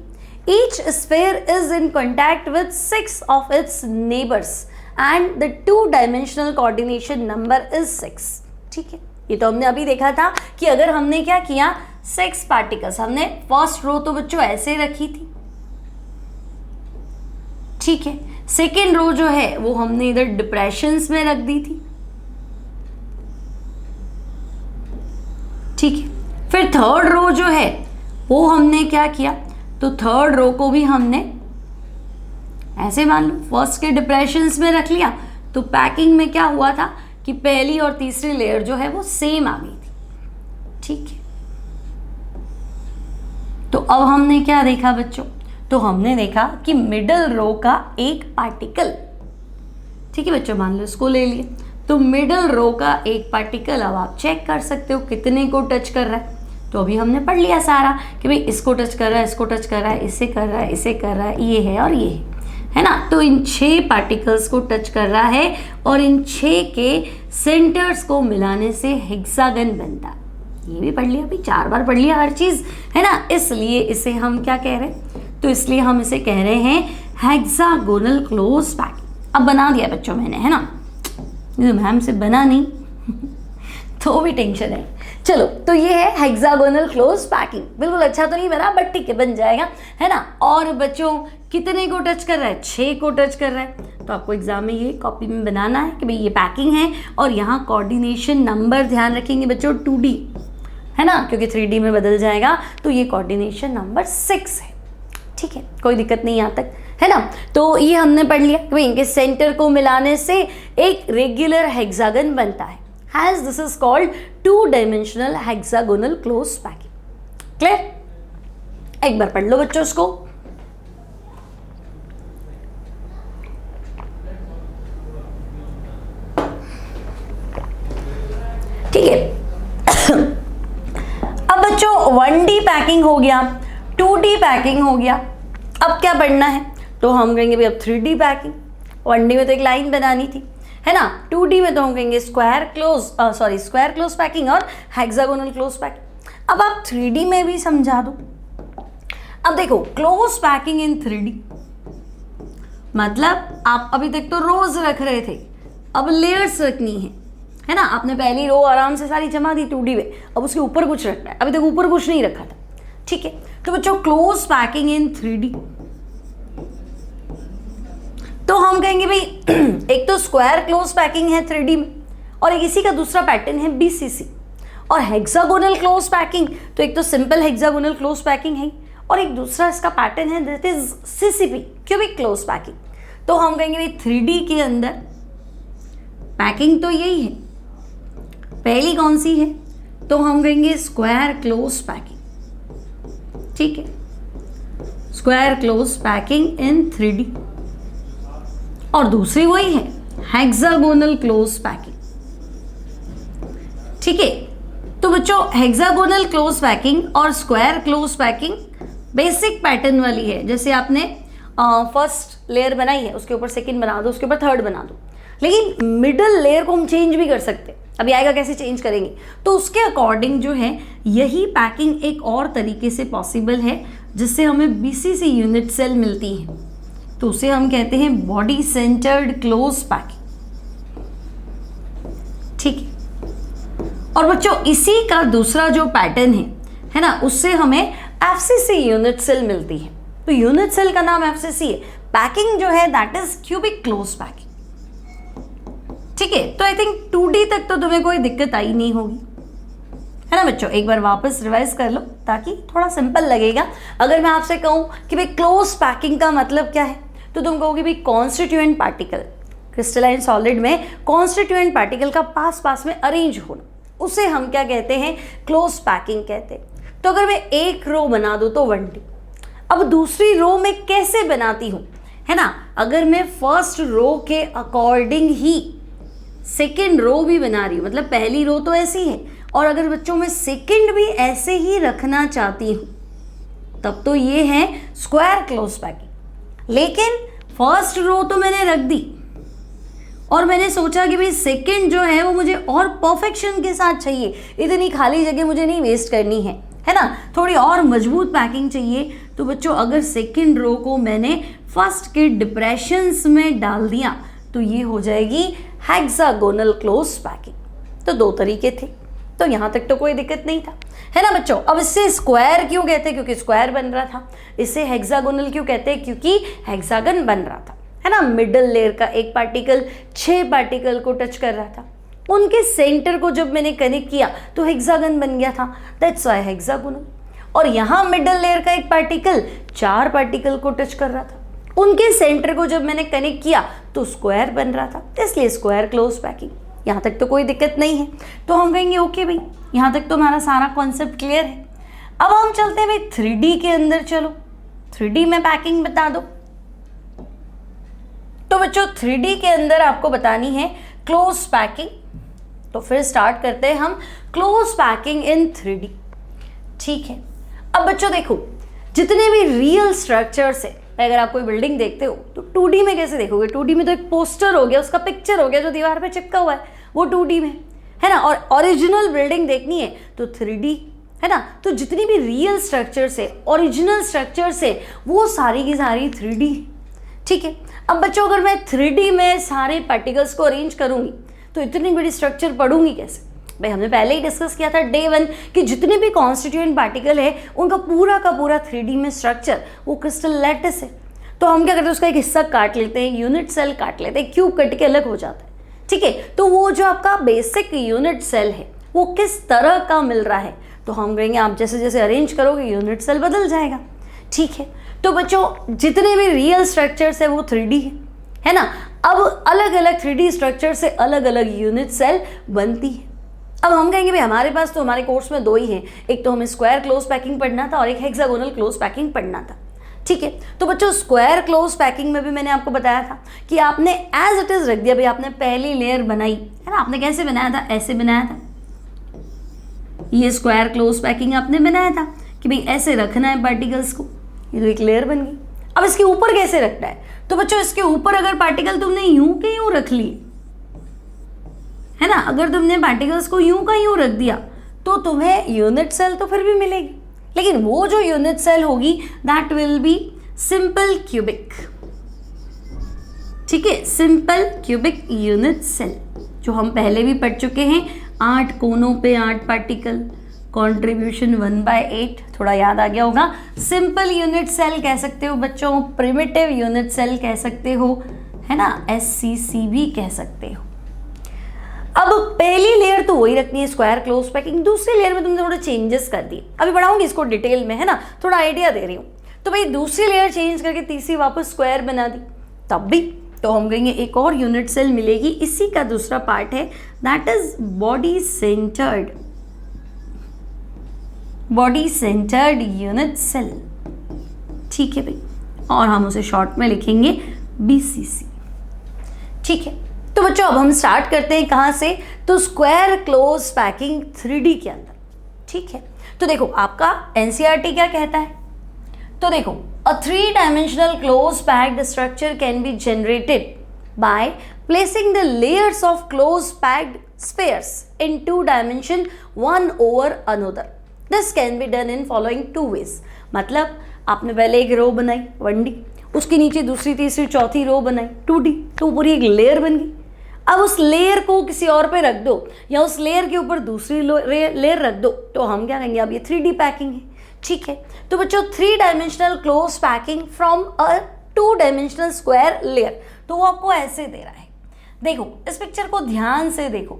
each sphere is in contact with 6 of its neighbours and the 2 dimensional coordination number is 6। ठीक है, ये तो हमने अभी देखा था कि अगर हमने क्या किया, 6 पार्टिकल्स, हमने फर्स्ट रो तो बच्चों ऐसे रखी थी, ठीक है, सेकेंड रो जो है वो हमने इधर डिप्रेशंस में रख दी थी, ठीक है, फिर थर्ड रो जो है वो हमने क्या किया, तो थर्ड रो को भी हमने ऐसे मान लो फर्स्ट के डिप्रेशंस में रख लिया, तो पैकिंग में क्या हुआ था कि पहली और तीसरी लेयर जो है वो सेम आ गई थी। ठीक है, तो अब हमने क्या देखा बच्चों, तो हमने देखा कि मिडल रो का एक पार्टिकल, ठीक है बच्चों, मान लो इसको ले लिए, तो मिडल रो का एक पार्टिकल, अब आप चेक कर सकते हो कितने को टच कर रहा है, तो अभी हमने पढ़ लिया सारा कि भाई इसको टच कर रहा है, इसको टच कर रहा है, इसे कर रहा है, इसे कर रहा है, ये है और ये है ना, तो इन 6 पार्टिकल्स को टच कर रहा है और इन 6 के सेंटर्स को मिलाने से हेक्सागन बनता है। ये भी पढ़ लिया, अभी 4 बार पढ़ लिया हर चीज, है ना, इसलिए इसे हम क्या कह रहे हैं, तो इसलिए हम इसे कह रहे हैं हेक्सागोनल क्लोज पैकिंग। अब बना दिया बच्चों मैंने, है ना, मैम से बना नहीं तो भी टेंशन है। चलो, तो ये है हेक्सागोनल क्लोज पैकिंग, बिल्कुल अच्छा तो नहीं बना बट ठीक है, बन जाएगा, है ना। और बच्चों कितने को टच कर रहा है, 6 को टच कर रहा है, तो आपको एग्जाम में ये कॉपी में बनाना है कि भाई ये पैकिंग है, और यहाँ कोऑर्डिनेशन नंबर ध्यान रखेंगे बच्चों 2D, है ना, क्योंकि 3D में बदल जाएगा, तो ये कोऑर्डिनेशन नंबर 6 है। ठीक है, कोई दिक्कत नहीं यहाँ तक, है ना। तो ये हमने पढ़ लिया कि इनके सेंटर को मिलाने से एक रेगुलर हेक्सागन बनता है, has this is called 2 dimensional hexagonal close packing. Clear, एक बार पढ़ लो बच्चों इसको। ठीक है, अब बच्चों 1D पैकिंग हो गया, 2D पैकिंग हो गया, अब क्या पढ़ना है, तो हम कहेंगे भाई अब 3D पैकिंग। 1D में तो एक लाइन बनानी थी, है ना, 2D में तो हम कहेंगे स्क्वायर क्लोज पैकिंग और हेक्सागोनल क्लोज पैकिंग। अब आप 3D में भी समझा दो। अब देखो, क्लोज पैकिंग इन 3D मतलब आप अभी तक तो रोज रख रहे थे, अब लेयर्स रखनी है ना, आपने पहली रो आराम से सारी जमा दी 2D में, अब उसके ऊपर कुछ रखना है, अभी तक ऊपर कुछ नहीं रखा था। ठीक है, तो बच्चों क्लोज पैकिंग इन 3D, तो हम कहेंगे भाई एक तो स्क्वायर क्लोज पैकिंग है 3D में, और एक इसी का दूसरा पैटर्न है BCC, और हेक्सागोनल क्लोज पैकिंग, तो एक तो सिंपल हेक्सागोनल क्लोज पैकिंग है, और एक दूसरा इसका पैटर्न है that is CCP, cubic close packing. तो हम कहेंगे भाई 3D के अंदर पैकिंग तो यही है, पहली कौन सी है, तो हम कहेंगे स्क्वायर क्लोज पैकिंग। ठीक है, स्क्वायर क्लोज पैकिंग इन 3D, और दूसरी वही है हेक्सागोनल क्लोज पैकिंग। ठीक है, तो बच्चों हेक्सागोनल क्लोज पैकिंग और square close packing basic pattern वाली है, जैसे आपने फर्स्ट लेयर बनाई है उसके ऊपर सेकंड बना दो, उसके ऊपर थर्ड बना दो, लेकिन मिडल लेयर को हम चेंज भी कर सकते हैं, अभी आएगा कैसे चेंज करेंगे, तो उसके अकॉर्डिंग जो है यही पैकिंग एक और तरीके से पॉसिबल है, जिससे हमें BCC यूनिट सेल मिलती है, तो उसे हम कहते हैं बॉडी सेंटर्ड क्लोज पैकिंग। ठीक है, और बच्चों इसी का दूसरा जो पैटर्न है ना, उससे हमें FCC यूनिट सेल मिलती है, तो यूनिट सेल का नाम FCC है, पैकिंग जो है that is cubic close packing. ठीक है, तो आई थिंक 2D तक तो तुम्हें कोई दिक्कत आई नहीं होगी, है ना बच्चों। एक बार वापस रिवाइज कर लो ताकि थोड़ा सिंपल लगेगा। अगर मैं आपसे कहूँ कि भाई क्लोज पैकिंग का मतलब क्या है, तो तुम कहोगे भाई कॉन्स्टिट्यूएंट पार्टिकल, क्रिस्टलाइन सॉलिड में कॉन्स्टिट्यूएंट पार्टिकल का पास पास में अरेंज होना, उसे हम क्या कहते हैं, क्लोज पैकिंग कहते हैं। तो अगर मैं एक रो बना दूँ तो 1D, अब दूसरी रो में कैसे बनाती हूँ, है ना। अगर मैं फर्स्ट रो के अकॉर्डिंग ही सेकेंड रो भी बना रही हूँ, मतलब पहली रो तो ऐसी है, और अगर बच्चों मैं सेकेंड भी ऐसे ही रखना चाहती हूँ तब तो ये है स्क्वायर क्लोज पैकिंग। लेकिन फर्स्ट रो तो मैंने रख दी और मैंने सोचा कि भाई सेकेंड जो है वो मुझे और परफेक्शन के साथ चाहिए, इतनी खाली जगह मुझे नहीं वेस्ट करनी है ना, थोड़ी और मजबूत पैकिंग चाहिए। तो बच्चों अगर सेकेंड रो को मैंने फर्स्ट के डिप्रेशंस में डाल दिया तो ये हो जाएगी हेक्सागोनल क्लोज पैकिंग। तो दो तरीके थे, तो यहाँ तक तो कोई दिक्कत नहीं था, है ना बच्चों। अब इससे स्क्वायर क्यों कहते हैं? क्योंकि स्क्वायर बन रहा था। इससे हेक्सागोनल क्यों कहते हैं? क्योंकि हेक्सागन बन रहा था, है ना। मिडल लेयर का एक पार्टिकल 6 पार्टिकल को टच कर रहा था, उनके सेंटर को जब मैंने कनेक्ट किया तो हेक्सागन बन गया था, दैट्स व्हाई हेक्सागोनल। और यहाँ मिडल लेयर का एक पार्टिकल 4 पार्टिकल को टच कर रहा था, उनके सेंटर को जब मैंने कनेक्ट किया तो स्क्वायर बन रहा था, इसलिए स्क्वायर क्लोज पैकिंग। यहाँ तक तो कोई दिक्कत नहीं है, तो हम कहेंगे ओके भाई, यहाँ तक तो हमारा सारा कॉन्सेप्ट क्लियर है। अब हम चलते हैं भाई 3D के अंदर, चलो 3D में पैकिंग बता दो। तो बच्चों 3D के अंदर आपको बतानी है क्लोज पैकिंग, तो फिर स्टार्ट करते हैं हम क्लोज पैकिंग इन 3D। ठीक है, अब बच्चों देखो जितने भी रियल स्ट्रक्चर्स है, अगर आप कोई बिल्डिंग देखते हो तो 2D में कैसे देखोगे? 2D में तो एक पोस्टर हो गया, उसका पिक्चर हो गया जो दीवार पे चिपका हुआ है, वो 2D में है ना। और ओरिजिनल बिल्डिंग देखनी है तो 3D, है ना। तो जितनी भी रियल स्ट्रक्चर्स है, ओरिजिनल स्ट्रक्चर्स है, वो सारी की सारी 3D। ठीक है, अब बच्चों अगर मैं 3D में सारे पार्टिकल्स को अरेंज करूंगी तो इतनी बड़ी स्ट्रक्चर पढ़ूंगी कैसे? भाई हमने पहले ही डिस्कस किया था डे 1 कि जितने भी कॉन्स्टिट्यूएंट पार्टिकल है उनका पूरा का पूरा 3D में स्ट्रक्चर वो क्रिस्टल लैटिस है। तो हम क्या करते हैं, उसका एक हिस्सा काट लेते हैं, यूनिट सेल काट लेते हैं, क्यूब कट के अलग हो जाता है। ठीक है, तो वो जो आपका बेसिक यूनिट सेल है वो किस तरह का मिल रहा है, तो हम कहेंगे आप जैसे जैसे अरेंज करोगे यूनिट सेल बदल जाएगा। ठीक है, तो बच्चों जितने भी रियल स्ट्रक्चर्स है वो 3D है ना। अब अलग अलग 3D स्ट्रक्चर से अलग अलग यूनिट सेल बनती है। अब हम कहेंगे भाई हमारे पास तो हमारे कोर्स में 2 ही हैं, एक तो हमें स्क्वायर क्लोज पैकिंग पढ़ना था और एक हेक्सागोनल क्लोज पैकिंग पढ़ना था। ठीक है, तो बच्चों स्क्वायर क्लोज पैकिंग में भी मैंने आपको बताया था कि आपने एज इट इज रख दिया। भाई आपने पहली लेयर बनाई है ना, आपने कैसे बनाया था? ऐसे बनाया था, ये स्क्वायर क्लोज पैकिंग आपने बनाया था कि भाई ऐसे रखना है पार्टिकल्स को, ये तो एक लेयर बन गई। अब इसके ऊपर कैसे रखना है? तो बच्चों इसके ऊपर अगर पार्टिकल तुमने यूं के यूं रख लिए, है ना, अगर तुमने पार्टिकल्स को यूं का यूं रख दिया तो तुम्हें यूनिट सेल तो फिर भी मिलेगी, लेकिन वो जो यूनिट सेल होगी that will be simple cubic. ठीक है, सिंपल क्यूबिक यूनिट सेल, जो हम पहले भी पढ़ चुके हैं, 8 कोनों पे 8 पार्टिकल, कंट्रीब्यूशन 1/8, थोड़ा याद आ गया होगा। सिंपल यूनिट सेल कह सकते हो बच्चों, प्रिमिटिव यूनिट सेल कह सकते हो, है ना, SCC भी कह सकते हो। अब पहली लेयर तो वही रखनी है स्क्वायर क्लोज पैकिंग, दूसरी लेयर में तुमने थोड़े चेंजेस कर दिए, अभी बढ़ाऊंगी इसको डिटेल में, है ना, थोड़ा आइडिया दे रही हूँ। तो भाई दूसरी लेयर चेंज करके तीसरी वापस स्क्वायर बना दी, तब भी तो हम कहेंगे एक और यूनिट सेल मिलेगी, इसी का दूसरा पार्ट है, that is body centred, body centred unit cell. ठीक है भाई, और हम उसे शॉर्ट में लिखेंगे BCC। ठीक है, तो बच्चों अब हम स्टार्ट करते हैं कहाँ से? तो स्क्वायर क्लोज पैकिंग 3D के अंदर। ठीक है, तो देखो आपका NCERT क्या कहता है? तो देखो a 3-dimensional close packed structure can be generated by placing the layers of close packed spheres in 2 dimension one over another. This can be done in following 2 ways. मतलब आपने पहले एक रो बनाई 1D, उसके नीचे दूसरी तीसरी चौथी रो बनाई 2D, तो पूरी एक लेयर बन गई। अब उस लेयर को किसी और पे रख दो या उस लेयर के ऊपर दूसरी लेयर रख दो, तो हम क्या कहेंगे? अब ये 3D पैकिंग है। ठीक है, तो बच्चों 3-dimensional close packing from a 2-dimensional square layer, तो वो आपको ऐसे दे रहा है। देखो इस पिक्चर को ध्यान से देखो,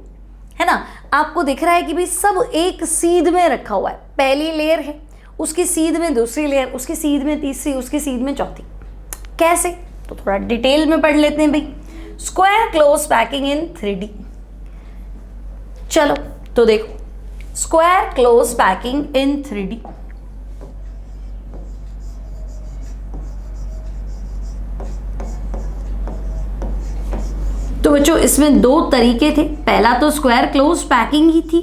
है ना, आपको दिख रहा है कि भाई सब एक सीध में रखा हुआ है। पहली लेयर है, उसकी सीध में दूसरी लेयर, उसकी सीध में तीसरी, उसकी सीध में चौथी। कैसे? तो थोड़ा डिटेल में पढ़ लेते हैं भाई। स्क्वायर क्लोज पैकिंग इन 3D। चलो तो देखो स्क्वायर क्लोज पैकिंग इन 3D। बच्चों इसमें दो तरीके थे, पहला तो स्क्वायर क्लोज पैकिंग ही थी,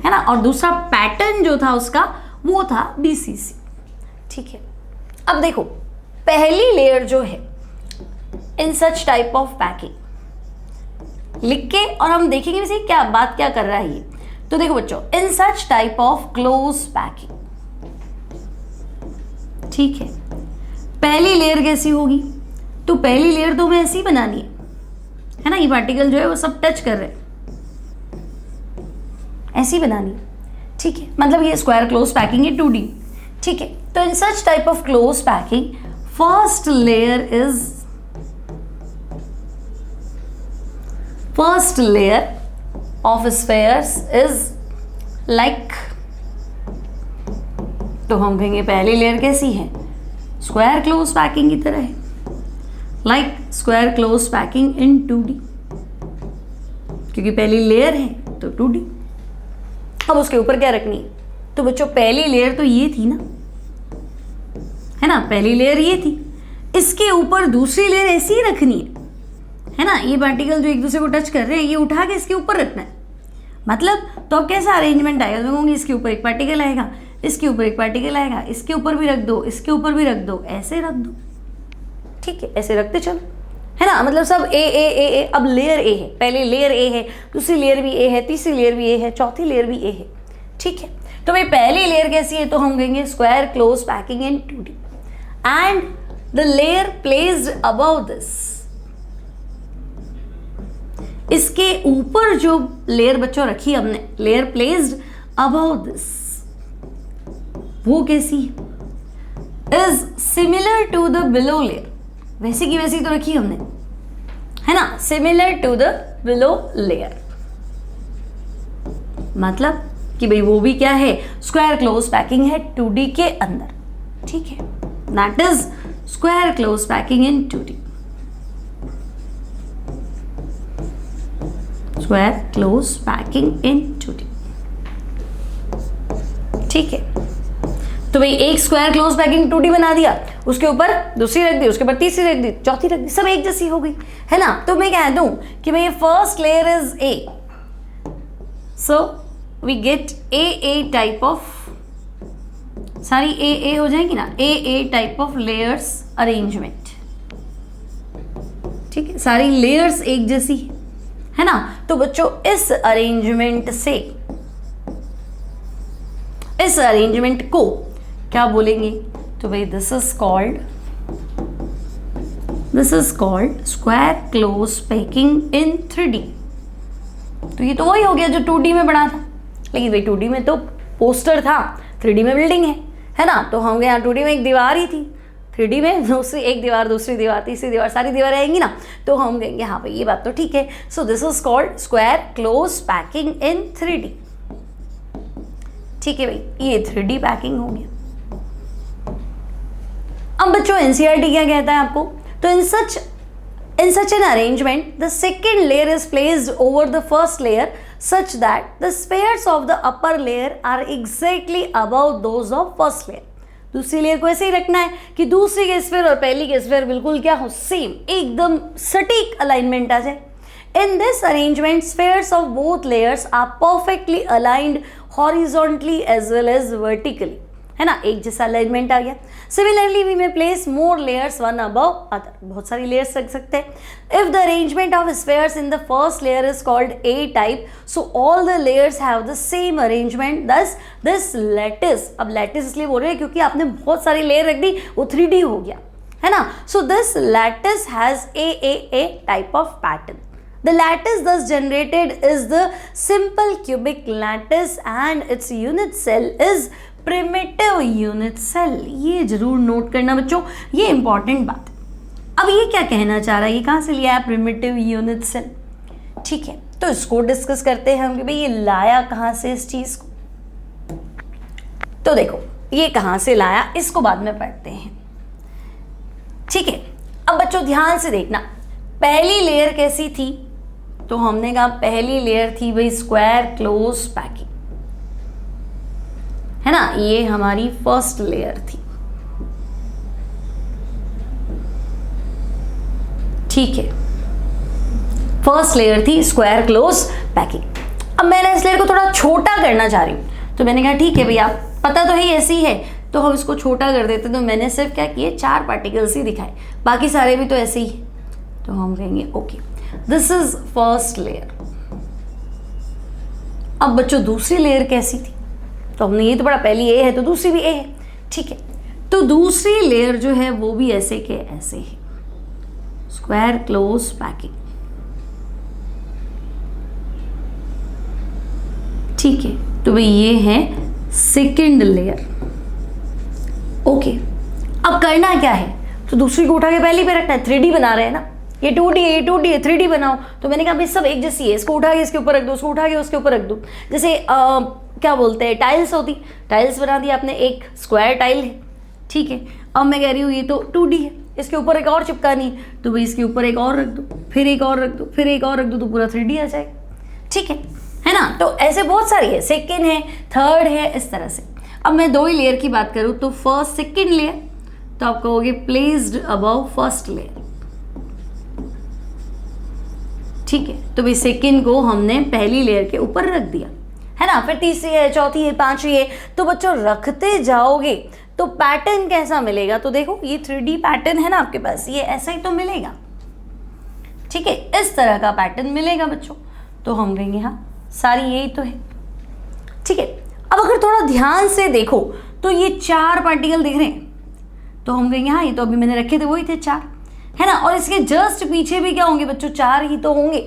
है ना, और दूसरा पैटर्न जो था उसका वो था बीसीसी। ठीक है, अब देखो पहली लेयर जो है इन सच टाइप ऑफ पैकिंग लिख के और हम देखेंगे वैसे क्या बात क्या कर रहा है ये। तो देखो बच्चों, in such type of close packing, ठीक है, पहली लेयर कैसी होगी, तो पहली लेयर तो हमें ऐसी ही बनानी है ना, ये पार्टिकल जो है वो सब टच कर रहे हैं, ऐसी बनानी है, ठीक है, मतलब ये स्क्वायर क्लोज पैकिंग है 2D। ठीक है, तो in such type of close packing first layer of spheres is like, तो हम कहेंगे पहली लेयर कैसी है, स्क्वायर क्लोज पैकिंग की तरह है, like square close packing in 2D, क्योंकि पहली लेयर है तो 2D। अब उसके ऊपर क्या रखनी है, तो बच्चों पहली लेयर तो ये थी ना, है ना, पहली लेयर ये थी, इसके ऊपर दूसरी लेयर ऐसी ही रखनी है ना, ये पार्टिकल जो एक दूसरे को टच कर रहे हैं ये उठा के इसके ऊपर रखना है, मतलब तो अब कैसा अरेंजमेंट आएगा, तो कहूँगी इसके ऊपर एक पार्टिकल आएगा, इसके ऊपर एक पार्टिकल आएगा, इसके ऊपर भी रख दो, इसके ऊपर भी रख दो, ऐसे रख दो, ठीक है, ऐसे रखते चलो, है ना, मतलब सब ए। अब लेयर ए है, पहली लेयर ए है, दूसरी लेयर भी ए है, तीसरी लेयर भी ए है, चौथी लेयर भी ए है, ठीक है। तो भाई पहली लेयर कैसी है, तो हम कहेंगे square close packing in 2D and the layer placed above this, इसके ऊपर जो लेयर बच्चों रखी हमने, लेयर प्लेस्ड अबव दिस, वो कैसी is similar to the below layer, वैसी की वैसी तो रखी हमने, है ना, similar to the below layer, मतलब कि भाई वो भी क्या है, स्क्वायर क्लोज पैकिंग है 2D के अंदर, ठीक है, that is square close packing in 2D, square close packing in 2D, ठीक है। तो भाई एक स्क्वायर क्लोज पैकिंग 2D बना दिया, उसके ऊपर दूसरी रख दी, उसके ऊपर तीसरी रख दी, चौथी रख दी, सब एक जैसी हो गई, है ना। तो मैं कह दूं कि भाई first layer is A, so we get a type of, सारी ए हो जाएंगी ना, A type of layers arrangement, ठीक है, सारी लेयर्स एक जैसी है ना। तो बच्चों इस अरेंजमेंट से, इस अरेंजमेंट को क्या बोलेंगे, तो भाई this is called square close packing in 3D। तो ये तो वही हो गया जो 2D में बना था, लेकिन भाई 2D में तो पोस्टर था, 3D में बिल्डिंग है ना। तो हम यहाँ 2D में एक दीवार ही थी, 3D में दूसरी एक दीवार, दूसरी दीवार, तीसरी दीवार, सारी दीवारें आएंगी ना, तो हम कहेंगे हाँ भाई ये बात तो ठीक है। So this is called square close packing in 3D, ठीक है भाई, ये 3D पैकिंग हो गया। अब बच्चों NCERT क्या कहता है आपको, तो in such an arrangement the second layer is placed over the first layer such that the spheres of the upper layer are exactly above those of first layer। दूसरी लेयर को ऐसे ही रखना है कि दूसरी के स्फीयर और पहली के स्फीयर बिल्कुल क्या हो, सेम, एकदम सटीक अलाइनमेंट आ जाए। In this arrangement, spheres of both layers are perfectly aligned horizontally as well as vertically, है ना, एक जैसा अलाइनमेंट आ गया। Similarly we may place more layers one above other, बहुत सारी लेयर्स रख सकते हैं। If the arrangement of spheres in the first layer is called A type, so all the layers have the same arrangement, thus this lattice, अब लैटिस इसलिए बोल रहे हैं क्योंकि आपने बहुत सारी लेयर रख दी, वो 3D हो गया, है ना। So this lattice has a type of pattern. The lattice thus generated is the simple cubic lattice and its unit cell is primitive unit cell। ये जरूर नोट करना बच्चों, ये इंपॉर्टेंट बात है। अब ये क्या कहना चाह रहा है, ये कहाँ से लिया है primitive unit cell, ठीक है। तो इसको डिस्कस करते हैं हम कि भाई ये लाया कहाँ से इस चीज को। तो देखो ये कहाँ से लाया, इसको बाद में पढ़ते हैं, ठीक है। अब बच्चों ध्यान से देखना, पहली लेयर कैसी थी, तो हमने कहा पहली लेयर थी भाई स्क्वायर क्लोज पैकिंग, है ना, ये हमारी फर्स्ट लेयर थी, ठीक है। फर्स्ट लेयर थी स्क्वायर क्लोज पैकिंग। अब मैंने इस लेयर को थोड़ा छोटा करना चाह रही हूँ, तो मैंने कहा ठीक है भैया, पता तो है ऐसी है, तो हम इसको छोटा कर देते। तो मैंने सिर्फ क्या किए, 4 पार्टिकल्स ही दिखाए, बाकी सारे भी तो ऐसे ही। तो हम कहेंगे okay, this is first layer. अब बच्चों दूसरी लेयर कैसी थी, तो हमने ये तो पढ़ा, पहली ए है तो दूसरी भी ए है, ठीक है। तो दूसरी लेयर जो है वो भी ऐसे के ऐसे है, स्क्वायर क्लोज पैकिंग, ठीक है। तो भाई ये है सेकेंड लेयर, ओके। अब करना क्या है, तो दूसरी को उठा के पहली पे रखना है, 3D बना रहे हैं ना, ये 2D है, ये 2D है, 3D बनाओ। तो मैंने कहा भाई सब एक जैसी है, इसको उठा के इसके ऊपर रख दो, उसको उठा के उसके ऊपर रख दो। जैसे क्या बोलते हैं, टाइल्स होती, टाइल्स बना दी आपने, एक स्क्वायर टाइल है, ठीक है। अब मैं कह रही हूँ ये तो 2D है, इसके ऊपर एक और चिपकानी है, तो भाई इसके ऊपर एक और रख दो, फिर एक और रख दो, फिर एक और रख दो, तो पूरा 3D आ जाएगा, ठीक है ना। तो ऐसे बहुत सारी है, सेकेंड है, थर्ड है, इस तरह से। अब मैं 2 ही लेयर की बात करूँ, तो फर्स्ट सेकेंड लेयर, तो आप कहोगे प्लेस्ड अबव फर्स्ट लेयर, ठीक है। तो भाई सेकेंड को हमने पहली लेयर के ऊपर रख दिया, है ना। फिर तीसरी है, चौथी है, पांचवी है, तो बच्चों रखते जाओगे तो पैटर्न कैसा मिलेगा, तो देखो ये 3D पैटर्न है ना आपके पास, ये ऐसा ही तो मिलेगा, ठीक है, इस तरह का पैटर्न मिलेगा बच्चों। तो हम कहेंगे हाँ सारी यही तो है, ठीक है। अब अगर थोड़ा ध्यान से देखो तो ये 4 पार्टिकल दिख रहे हैं, तो हम कहेंगे हाँ ये तो अभी मैंने रखे थे वही थे 4, है ना। और इसके जस्ट पीछे भी क्या होंगे बच्चों, 4 ही तो होंगे,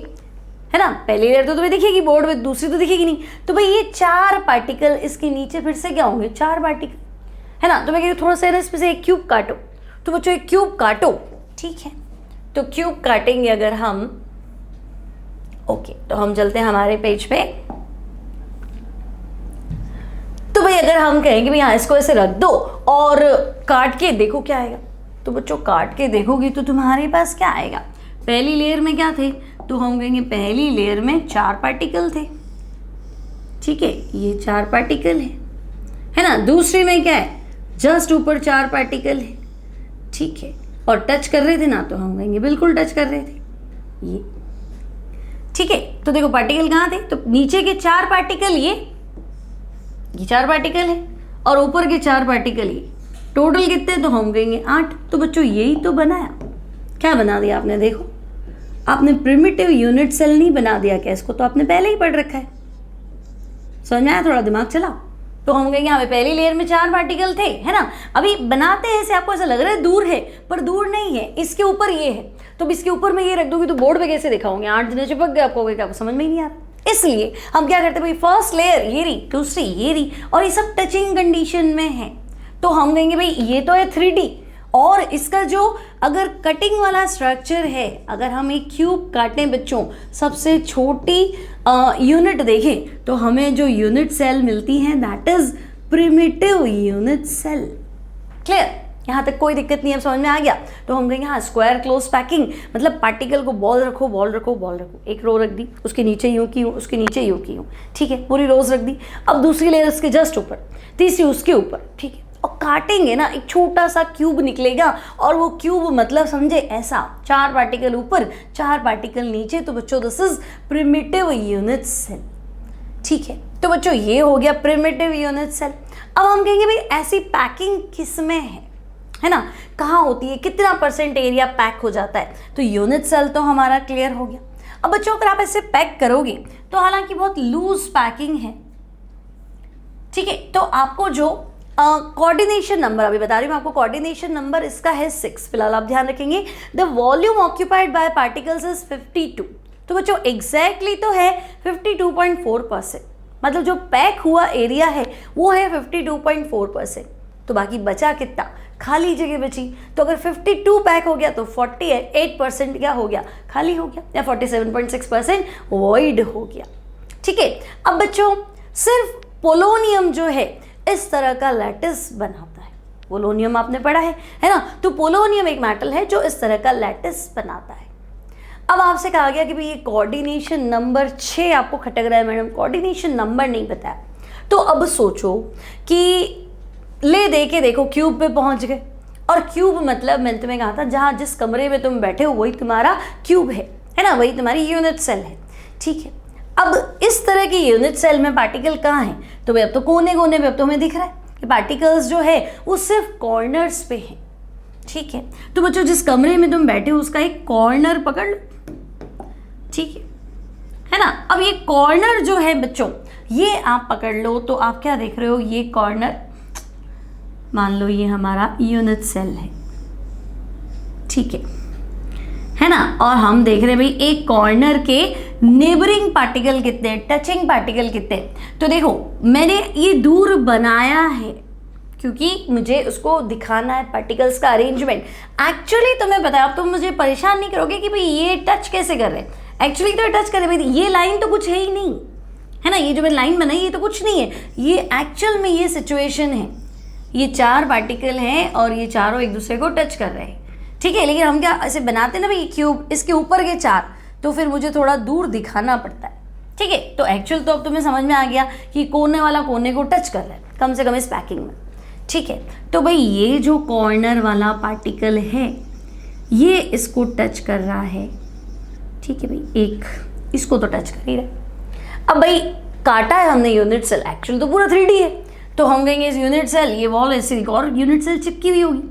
है ना। पहली लेयर तो तुम्हें दिखेगी बोर्ड में, दूसरी तो दिखेगी नहीं, तो भाई ये 4 पार्टिकल इसके नीचे फिर से क्या होंगे, 4 पार्टिकल, है ना। तो मैं कह रही थोड़ा सा इसमें से एक क्यूब काटो, तो बच्चों एक क्यूब काटो, ठीक है। तो क्यूब काटेंगे अगर हम, ओके, तो हम चलते हैं हमारे पेज पे। तो भाई अगर हम कहेंगे भाई हाँ इसको ऐसे रख दो और काट के देखो क्या आएगा, तो बच्चों काट के देखोगे तो तुम्हारे पास क्या आएगा, पहली लेयर में क्या थे, तो हम कहेंगे पहली लेयर में 4 पार्टिकल थे, ठीक है, ये 4 पार्टिकल है ना। दूसरी में क्या है, जस्ट ऊपर 4 पार्टिकल है, ठीक है। और टच कर रहे थे ना, तो हम कहेंगे बिल्कुल टच कर रहे थे, ये, ठीक है। तो देखो पार्टिकल कहाँ थे, तो नीचे के 4 पार्टिकल ये 4 पार्टिकल है, और ऊपर के 4 पार्टिकल ये, टोटल कितने, तो हम कहेंगे 8। तो बच्चों यही तो बनाया, क्या बना दिया आपने, देखो आपने प्रिमिटिव यूनिट सेल नहीं बना दिया क्या, इसको तो आपने पहले ही पढ़ रखा है, समझ में आया, थोड़ा दिमाग चलाओ। तो हम कहेंगे हमें पहली लेयर में 4 पार्टिकल थे, है ना। अभी बनाते हैं ऐसे, आपको ऐसा लग रहा है दूर है, पर दूर नहीं है, इसके ऊपर ये है, तो इसके ऊपर में ये रख दोगे तो बोर्ड पे कैसे दिखाओगे, 8 जने चिपक गए, आपको क्या समझ में ही नहीं आ रहा। इसलिए हम क्या करते हैं भाई, फर्स्ट लेयर ये रही, दूसरी ये रही, और ये सब टचिंग कंडीशन में है, तो हम कहेंगे भाई ये तो है 3D, और इसका जो अगर कटिंग वाला स्ट्रक्चर है, अगर हम एक क्यूब काटें बच्चों, सबसे छोटी यूनिट देखें, तो हमें जो यूनिट सेल मिलती है that is primitive unit cell. Clear, यहाँ तक कोई दिक्कत नहीं है, समझ में आ गया। तो हम कहेंगे हाँ स्क्वायर क्लोज पैकिंग, मतलब पार्टिकल को बॉल रखो, बॉल रखो, बॉल रखो, एक रो रख दी, उसके नीचे यूँ की यूँ, उसके नीचे यूँ की यूँ, ठीक है, पूरी रोज रख दी। अब दूसरी लेयर उसके जस्ट ऊपर, तीसरी उसके ऊपर, ठीक है। और काटेंगे ना, एक छोटा सा क्यूब निकलेगा, और वो क्यूब मतलब समझे ऐसा, 4 पार्टिकल ऊपर, 4 पार्टिकल नीचे, तो बच्चों this is primitive unit cell, ठीक है। तो बच्चों ये हो गया प्रिमिटिव यूनिट सेल। अब हम कहेंगे भाई ऐसी पैकिंग किस में है ना, कहाँ होती है, कितना % एरिया पैक हो जाता है, तो यूनिट सेल तो हमारा क्लियर हो गया। अब बच्चों अगर आप ऐसे पैक करोगे तो हालांकि बहुत लूज पैकिंग है, ठीक है। तो आपको जो कोऑर्डिनेशन नंबर अभी बता रही हूँ आपको, कोऑर्डिनेशन नंबर इसका है 6, फिलहाल आप ध्यान रखेंगे। The volume occupied by particles is 52, तो बच्चों एग्जैक्टली तो है 52.4%, मतलब जो पैक हुआ एरिया है वो है 52.4%, तो बाकी बचा कितना, खाली जगह बची। तो अगर 52 पैक हो गया तो 48% क्या हो गया, खाली हो गया, या 47.6% वॉइड हो गया, ठीक है। अब बच्चों सिर्फ पोलोनियम जो है इस तरह का लैटिस बनाता है, पोलोनियम आपने पढ़ा है ना। तो पोलोनियम एक मेटल है जो इस तरह का लैटिस बनाता है। अब आपसे कहा गया कि भाई ये कोऑर्डिनेशन नंबर 6 आपको खटक रहा है मैडम, कोऑर्डिनेशन नंबर नहीं बताया, तो अब सोचो कि ले दे के देखो क्यूब पे पहुंच गए, और क्यूब मतलब मैंने तुम्हें कहा था जहाँ जिस कमरे में तुम बैठे हो वही तुम्हारा क्यूब है, है ना, वही तुम्हारी यूनिट सेल है। ठीक है, अब इस तरह की यूनिट सेल में पार्टिकल कहाँ है, तो भाई अब तो कोने कोने पे अब तो हमें दिख रहा है कि पार्टिकल्स जो है वो सिर्फ कॉर्नर्स पे हैं। ठीक है, तो बच्चों जिस कमरे में तुम बैठे हो उसका एक कॉर्नर पकड़ लो। ठीक है ना, अब ये कॉर्नर जो है बच्चों ये आप पकड़ लो, तो आप क्या देख रहे हो, ये कॉर्नर मान लो ये हमारा यूनिट सेल है। ठीक है ना, और हम देख रहे हैं भाई एक कॉर्नर के नेबरिंग पार्टिकल कितने, टचिंग पार्टिकल कितने। तो देखो मैंने ये दूर बनाया है क्योंकि मुझे उसको दिखाना है पार्टिकल्स का अरेंजमेंट। एक्चुअली तुम्हें पता है, अब तुम मुझे परेशान नहीं करोगे कि भाई ये टच कैसे कर रहे हैं, एक्चुअली तो टच करे भाई, ये लाइन तो कुछ है ही नहीं, है ना, ये जो मैंने लाइन बनाई ये तो कुछ नहीं है, ये एक्चुअल में ये सिचुएशन है, ये 4 पार्टिकल हैं और ये चारों एक दूसरे को टच कर रहे हैं। ठीक है, लेकिन हम क्या ऐसे बनाते हैं ना भाई क्यूब, इसके ऊपर के 4, तो फिर मुझे थोड़ा दूर दिखाना पड़ता है। ठीक है, तो एक्चुअल तो अब तुम्हें समझ में आ गया कि कोने वाला कोने को टच कर रहा है, कम से कम इस पैकिंग में। ठीक है, तो भाई ये जो कॉर्नर वाला पार्टिकल है ये इसको टच कर रहा है। ठीक है भाई, एक इसको तो टच कर ही रहा है। अब भाई काटा है हमने यूनिट सेल, एक्चुअल तो पूरा 3D है, तो हम कहेंगे इस यूनिट सेल, ये वॉल ऐसे एक और यूनिट सेल चिपकी हुई होगी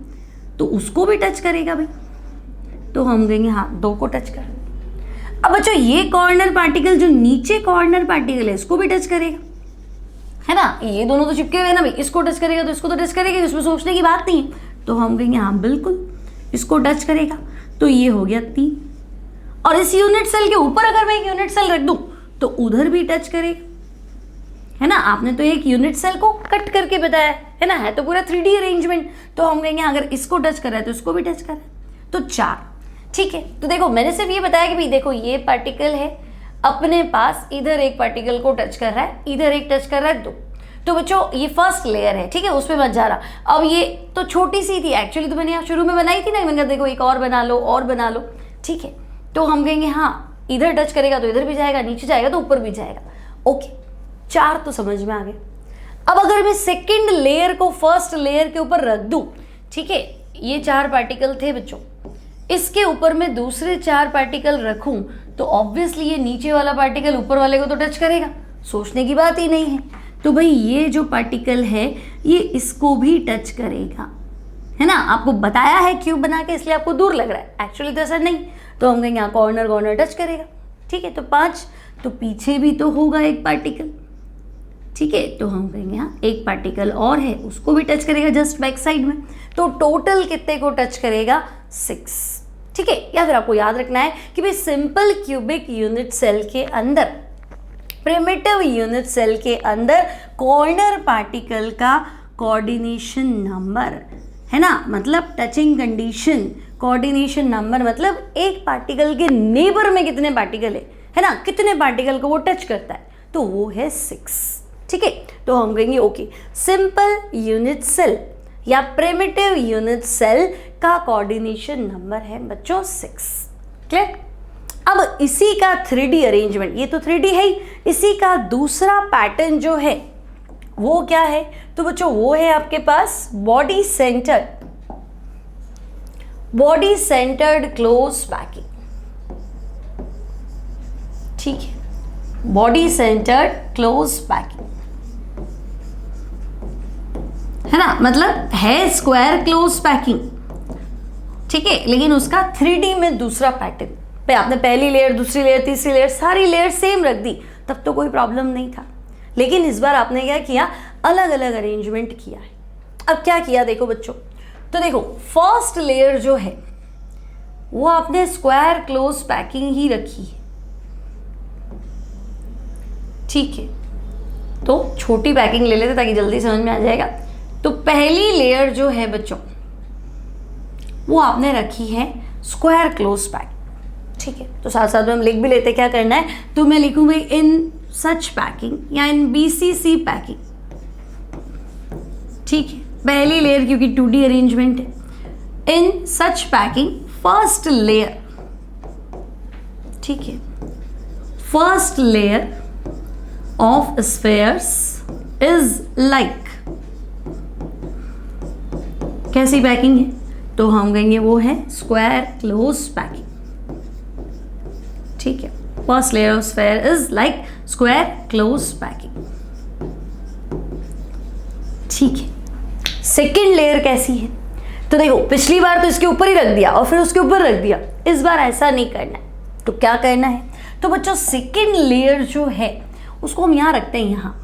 तो उसको भी टच करेगा भाई, तो हम कहेंगे हाँ 2 को टच कर। अब बच्चों ये कॉर्नर पार्टिकल जो नीचे कॉर्नर पार्टिकल है इसको भी टच करेगा, है ना, ये दोनों तो चिपके हुए हैं ना भाई, इसको टच करेगा तो इसको तो टच करेगा, इसमें सोचने की बात नहीं है, तो हम कहेंगे हाँ बिल्कुल इसको टच करेगा। तो ये हो गया 3, और इस यूनिट सेल के ऊपर अगर मैं एक यूनिट सेल रख दूं तो उधर भी टच करेगा, है ना, आपने तो एक यूनिट सेल को कट करके बताया है ना, है तो पूरा 3D अरेंजमेंट, तो हम कहेंगे अगर इसको टच कर रहा है तो इसको भी टच कर रहा है, तो 4। ठीक है, तो देखो मैंने सिर्फ ये बताया कि भाई देखो ये पार्टिकल है अपने पास, इधर एक पार्टिकल को टच कर रहा है, इधर एक टच कर रहा है, 2। तो बच्चों ये फर्स्ट लेयर है, ठीक है, उसमें मत जा रहा। अब ये तो छोटी सी थी एक्चुअली, तो मैंने यहाँ शुरू में बनाई थी ना, मैंने कहा देखो एक और बना लो और बना लो। ठीक है, तो हम कहेंगे हाँ इधर टच करेगा तो इधर भी जाएगा, नीचे जाएगा तो ऊपर भी जाएगा। ओके, 4 तो समझ में आ गए। अब अगर मैं सेकेंड लेयर को फर्स्ट लेयर के ऊपर रख दूं, ठीक है, ये 4 पार्टिकल थे बच्चों, इसके ऊपर मैं दूसरे 4 पार्टिकल रखूं तो ऑब्वियसली ये नीचे वाला पार्टिकल ऊपर वाले को तो टच करेगा, सोचने की बात ही नहीं है। तो भाई ये जो पार्टिकल है ये इसको भी टच करेगा, है ना, आपको बताया है क्यूब बना के इसलिए आपको दूर लग रहा है, एक्चुअली तो ऐसा नहीं, तो हम कहेंगे यहाँ कॉर्नर कॉर्नर टच करेगा। ठीक है, तो 5, तो पीछे भी तो होगा एक पार्टिकल। ठीक है, तो हम कहेंगे हाँ एक पार्टिकल और है उसको भी टच करेगा जस्ट बैक साइड में, तो टोटल कितने को टच करेगा, 6। ठीक है, या फिर आपको याद रखना है कि भाई सिंपल क्यूबिक यूनिट सेल के अंदर, प्रिमिटिव यूनिट सेल के अंदर कॉर्नर पार्टिकल का कोऑर्डिनेशन नंबर, है ना, मतलब टचिंग कंडीशन, कोऑर्डिनेशन नंबर मतलब एक पार्टिकल के नेबर में कितने पार्टिकल है ना, कितने पार्टिकल को वो टच करता है, तो वो है 6। ठीक है, तो हम कहेंगे ओके सिंपल यूनिट सेल या प्रिमिटिव यूनिट सेल का कोऑर्डिनेशन नंबर है बच्चों 6। क्लियर। अब इसी का 3D अरेंजमेंट, ये तो 3D है ही, इसी का दूसरा पैटर्न जो है वो क्या है, तो बच्चों वो है आपके पास बॉडी सेंटर्ड क्लोज पैकिंग। ठीक है, बॉडी सेंटर्ड क्लोज पैकिंग, है ना, मतलब है स्क्वायर क्लोज पैकिंग। ठीक है, लेकिन उसका 3D में दूसरा पैटर्न, पे आपने पहली लेयर, दूसरी लेयर, तीसरी लेयर, सारी लेयर सेम रख दी तब तो कोई प्रॉब्लम नहीं था, लेकिन इस बार आपने क्या किया, अलग अलग अरेंजमेंट किया है। अब क्या किया देखो बच्चों, तो देखो फर्स्ट लेयर जो है वो आपने स्क्वायर क्लोज पैकिंग ही रखी है। ठीक है, तो छोटी पैकिंग ले लेते ताकि जल्दी समझ में आ जाएगा। तो पहली लेयर जो है बच्चों वो आपने रखी है स्क्वायर क्लोज पैकिंग। ठीक है, तो साथ साथ में हम लिख भी लेते क्या करना है, तो मैं लिखूं भाई इन सच पैकिंग या इन BCC पैकिंग। ठीक है, पहली लेयर क्योंकि 2D अरेंजमेंट है, इन सच पैकिंग फर्स्ट लेयर। ठीक है, first layer of spheres is like, कैसी पैकिंग है, तो हम कहेंगे वो है square close packing. First layer of sphere is like square close packing. ठीक है, सेकेंड लेयर कैसी है? तो देखो पिछली बार तो इसके ऊपर ही रख दिया और फिर उसके ऊपर रख दिया, इस बार ऐसा नहीं करना है। तो क्या करना है? तो बच्चों सेकेंड लेयर जो है उसको हम यहाँ रखते हैं, यहाँ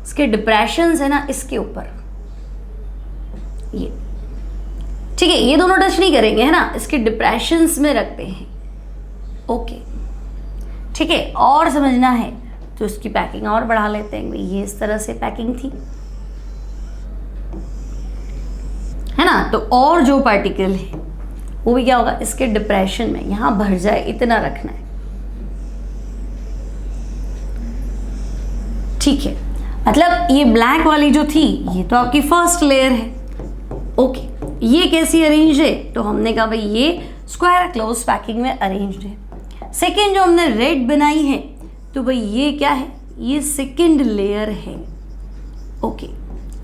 इसके डिप्रेशंस है ना इसके ऊपर, ये ठीक है, ये दोनों टच नहीं करेंगे है ना, इसके डिप्रेशंस में रखते हैं। ओके ठीक है, और समझना है तो इसकी पैकिंग और बढ़ा लेते हैं। ये इस तरह से पैकिंग थी है ना, तो और जो पार्टिकल है वो भी क्या होगा, इसके डिप्रेशन में यहां भर जाए, इतना रखना है। ठीक है, मतलब ये ब्लैक वाली जो थी ये तो आपकी फर्स्ट लेयर है। ओके, ये कैसी अरेंज है? तो हमने कहा भाई ये स्क्वायर क्लोज पैकिंग में अरेंज्ड है। सेकेंड जो हमने रेड बनाई है, तो भाई ये क्या है, ये सेकेंड लेयर है। ओके,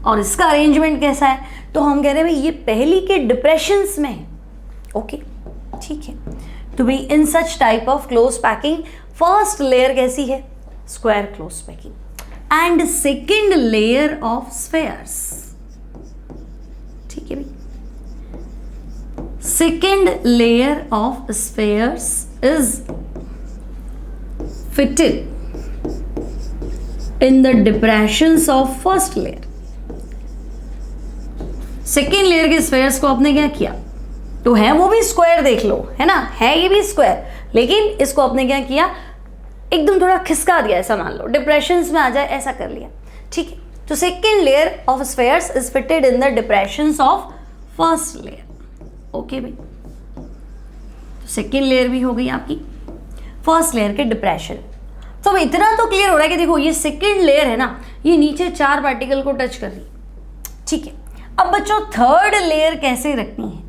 और इसका अरेंजमेंट कैसा है? तो हम कह रहे हैं भाई ये पहली के डिप्रेशंस में है। ओके ठीक है, तो भाई in such type of close packing first layer कैसी है, square close packing, and second layer of spheres. ठीक है भाई, second layer of spheres is fitted in the depressions of first layer. Second layer के स्फीयर्स को आपने क्या किया, तो है वो भी स्क्वायर, देख लो है ना, है ये भी स्क्वायर, लेकिन इसको आपने क्या किया, एकदम थोड़ा खिसका दिया, ऐसा मान लो डिप्रेशंस में आ जाए, ऐसा कर लिया। ठीक है, तो second layer of spheres is fitted in the depressions of first layer. Okay भाई, तो सेकेंड लेयर भी हो गई आपकी फर्स्ट लेयर के डिप्रेशन। तो अब इतना तो क्लियर हो रहा है कि देखो ये सेकेंड लेयर है ना, ये नीचे 4 पार्टिकल को टच कर रही। ठीक है, अब बच्चों थर्ड लेयर कैसे रखनी है?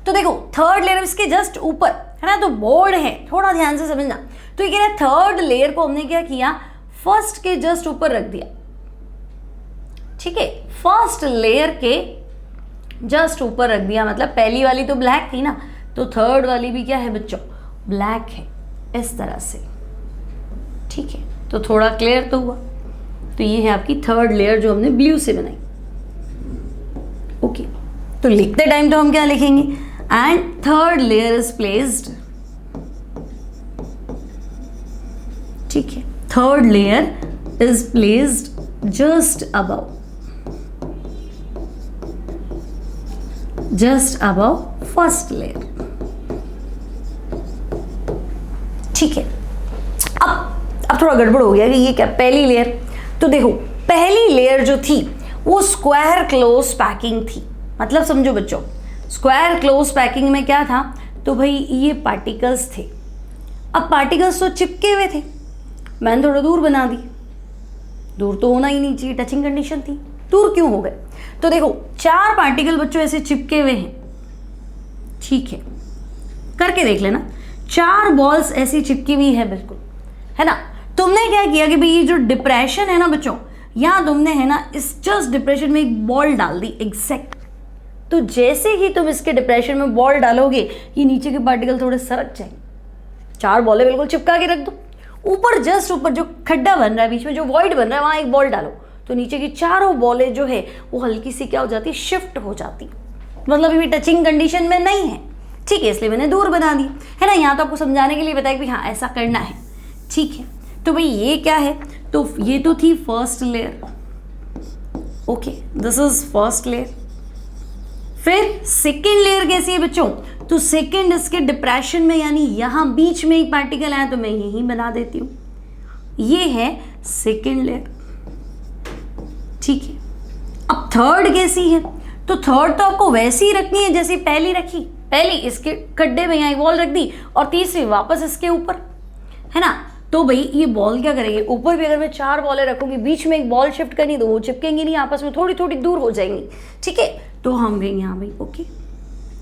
तो देखो थर्ड लेयर इसके जस्ट ऊपर है ना, तो बोर्ड है, थोड़ा ध्यान से समझना। तो ये कह रहा है थर्ड लेयर को हमने क्या किया, फर्स्ट के जस्ट ऊपर रख दिया। ठीक है, फर्स्ट लेयर के जस्ट ऊपर रख दिया, मतलब पहली वाली तो ब्लैक थी ना, तो थर्ड वाली भी क्या है बच्चों, ब्लैक है, इस तरह से। ठीक है, तो थोड़ा क्लियर तो हुआ। तो ये है आपकी थर्ड लेयर जो हमने ब्लू से बनाई। ओके, तो लिखते टाइम तो हम क्या लिखेंगे, and third layer is placed. ठीक है, third layer is placed just above first layer. ठीक है, अब थोड़ा गड़बड़ हो गया कि ये क्या पहली लेयर। तो देखो पहली लेयर जो थी वो स्क्वायर क्लोज पैकिंग थी, मतलब समझो बच्चों स्क्वायर क्लोज पैकिंग में क्या था, तो भाई ये पार्टिकल्स थे। अब पार्टिकल्स तो चिपके हुए थे, मैंने थोड़ा दूर बना दी, दूर तो होना ही नहीं चाहिए, टचिंग कंडीशन थी, दूर क्यों हो गए? तो देखो 4 पार्टिकल बच्चों ऐसे चिपके हुए हैं। ठीक है, करके देख लेना, 4 बॉल्स ऐसी चिपकी हुई है बिल्कुल, है ना। तुमने क्या किया कि भाई ये जो डिप्रेशन है ना बच्चों, यहाँ तुमने है ना इस जस्ट डिप्रेशन में एक बॉल डाल दी एग्जैक्ट। तो जैसे ही तुम इसके डिप्रेशन में बॉल डालोगे, ये नीचे के पार्टिकल थोड़े सरक जाएंगे। 4 बॉलें बिल्कुल चिपका के रख दो, ऊपर जस्ट ऊपर जो खड्डा बन रहा है, बीच में जो वॉइड बन रहा है, वहाँ एक बॉल डालो, तो नीचे की 4 बॉलें जो है वो हल्की सी क्या हो जाती है, शिफ्ट हो जाती, मतलब ये टचिंग कंडीशन में नहीं है। ठीक है, इसलिए मैंने दूर बना दी, है ना। यहाँ तो आपको समझाने के लिए बताया कि हाँ ऐसा करना है। ठीक है, तो भाई ये क्या है, तो ये तो थी first layer. Okay, this is first layer. फिर सेकेंड लेयर कैसी है बच्चों, तो सेकेंड इसके डिप्रेशन में, यानी यहाँ बीच में एक पार्टिकल आया तो मैं यही बना देती हूँ, ये है सेकेंड लेयर। ठीक है, अब थर्ड कैसी है, तो थर्ड तो आपको वैसी ही रखनी है जैसी पहली रखी, पहली इसके गड्ढे में यहाँ एक बॉल रख दी और तीसरी वापस इसके ऊपर, है ना। तो भाई ये बॉल क्या करेंगे, ऊपर भी अगर मैं 4 बॉलें रखूंगी, बीच में एक बॉल शिफ्ट करनी, तो वो चिपकेंगी नहीं आपस में, थोड़ी थोड़ी दूर हो जाएंगी। ठीक है, तो हम गए यहाँ भाई। ओके,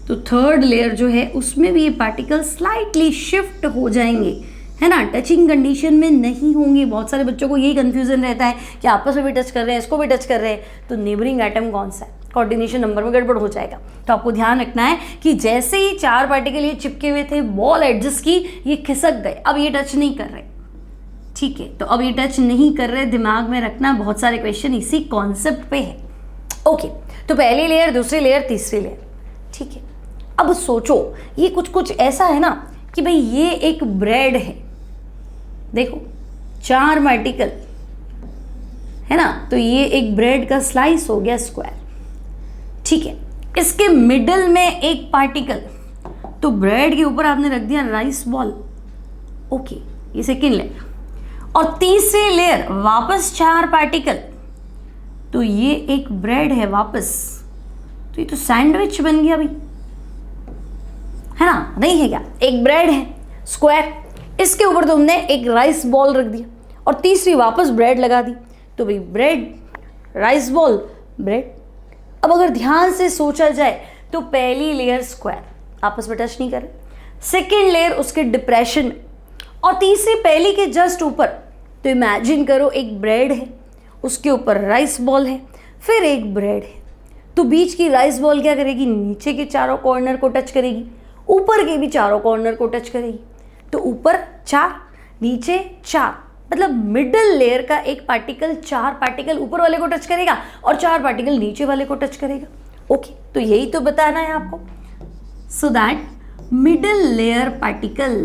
तो थर्ड लेयर जो है उसमें भी ये पार्टिकल स्लाइटली शिफ्ट हो जाएंगे, है ना, टचिंग कंडीशन में नहीं होंगे। बहुत सारे बच्चों को यही कंफ्यूजन रहता है कि आपस में भी टच कर रहे हैं, इसको भी टच कर रहे हैं, तो नेबरिंग एटम कौन सा है, कोऑर्डिनेशन नंबर में गड़बड़ हो जाएगा। तो आपको ध्यान रखना है कि जैसे ही 4 पार्टिकल ये चिपके हुए थे, बॉल एडजस्ट की, ये खिसक गए, अब ये टच नहीं कर रहे, ठीक है, तो अब ये टच नहीं कर रहे, दिमाग में रखना, बहुत सारे क्वेश्चन इसी कॉन्सेप्ट पे है। ओके, तो पहली लेयर, दूसरी लेयर, तीसरी लेयर, ठीक है। अब सोचो, ये कुछ ऐसा है ना कि भाई ये एक ब्रेड है, देखो 4 पार्टिकल है ना, तो ये एक ब्रेड का स्लाइस हो गया स्क्वायर, ठीक है। इसके मिडल में एक पार्टिकल, तो ब्रेड के ऊपर आपने रख दिया राइस बॉल, ओके, ये सेकेंड लेयर। और तीसरी लेयर वापस 4 पार्टिकल, तो ये एक ब्रेड है वापस, तो ये तो सैंडविच बन गया भाई, है ना, नहीं है क्या, एक ब्रेड है स्क्वायर, इसके ऊपर तुमने एक राइस बॉल रख दिया और तीसरी वापस ब्रेड लगा दी, तो भाई ब्रेड, राइस बॉल, ब्रेड। अब अगर ध्यान से सोचा जाए तो पहली लेयर स्क्वायर, आपस में टच नहीं कर रहे, सेकेंड लेयर उसके डिप्रेशन में, और तीसरी पहली के जस्ट ऊपर, तो इमेजिन करो एक ब्रेड है, उसके ऊपर राइस बॉल है, फिर एक ब्रेड है, तो बीच की राइस बॉल क्या करेगी, नीचे के चारों कॉर्नर को टच करेगी, ऊपर के भी चारों कॉर्नर को टच करेगी, तो ऊपर 4, नीचे 4, मतलब मिडल लेयर का एक पार्टिकल 4 पार्टिकल ऊपर वाले को टच करेगा और 4 पार्टिकल नीचे वाले को टच करेगा। ओके, तो यही तो बताना है आपको। So that middle layer particle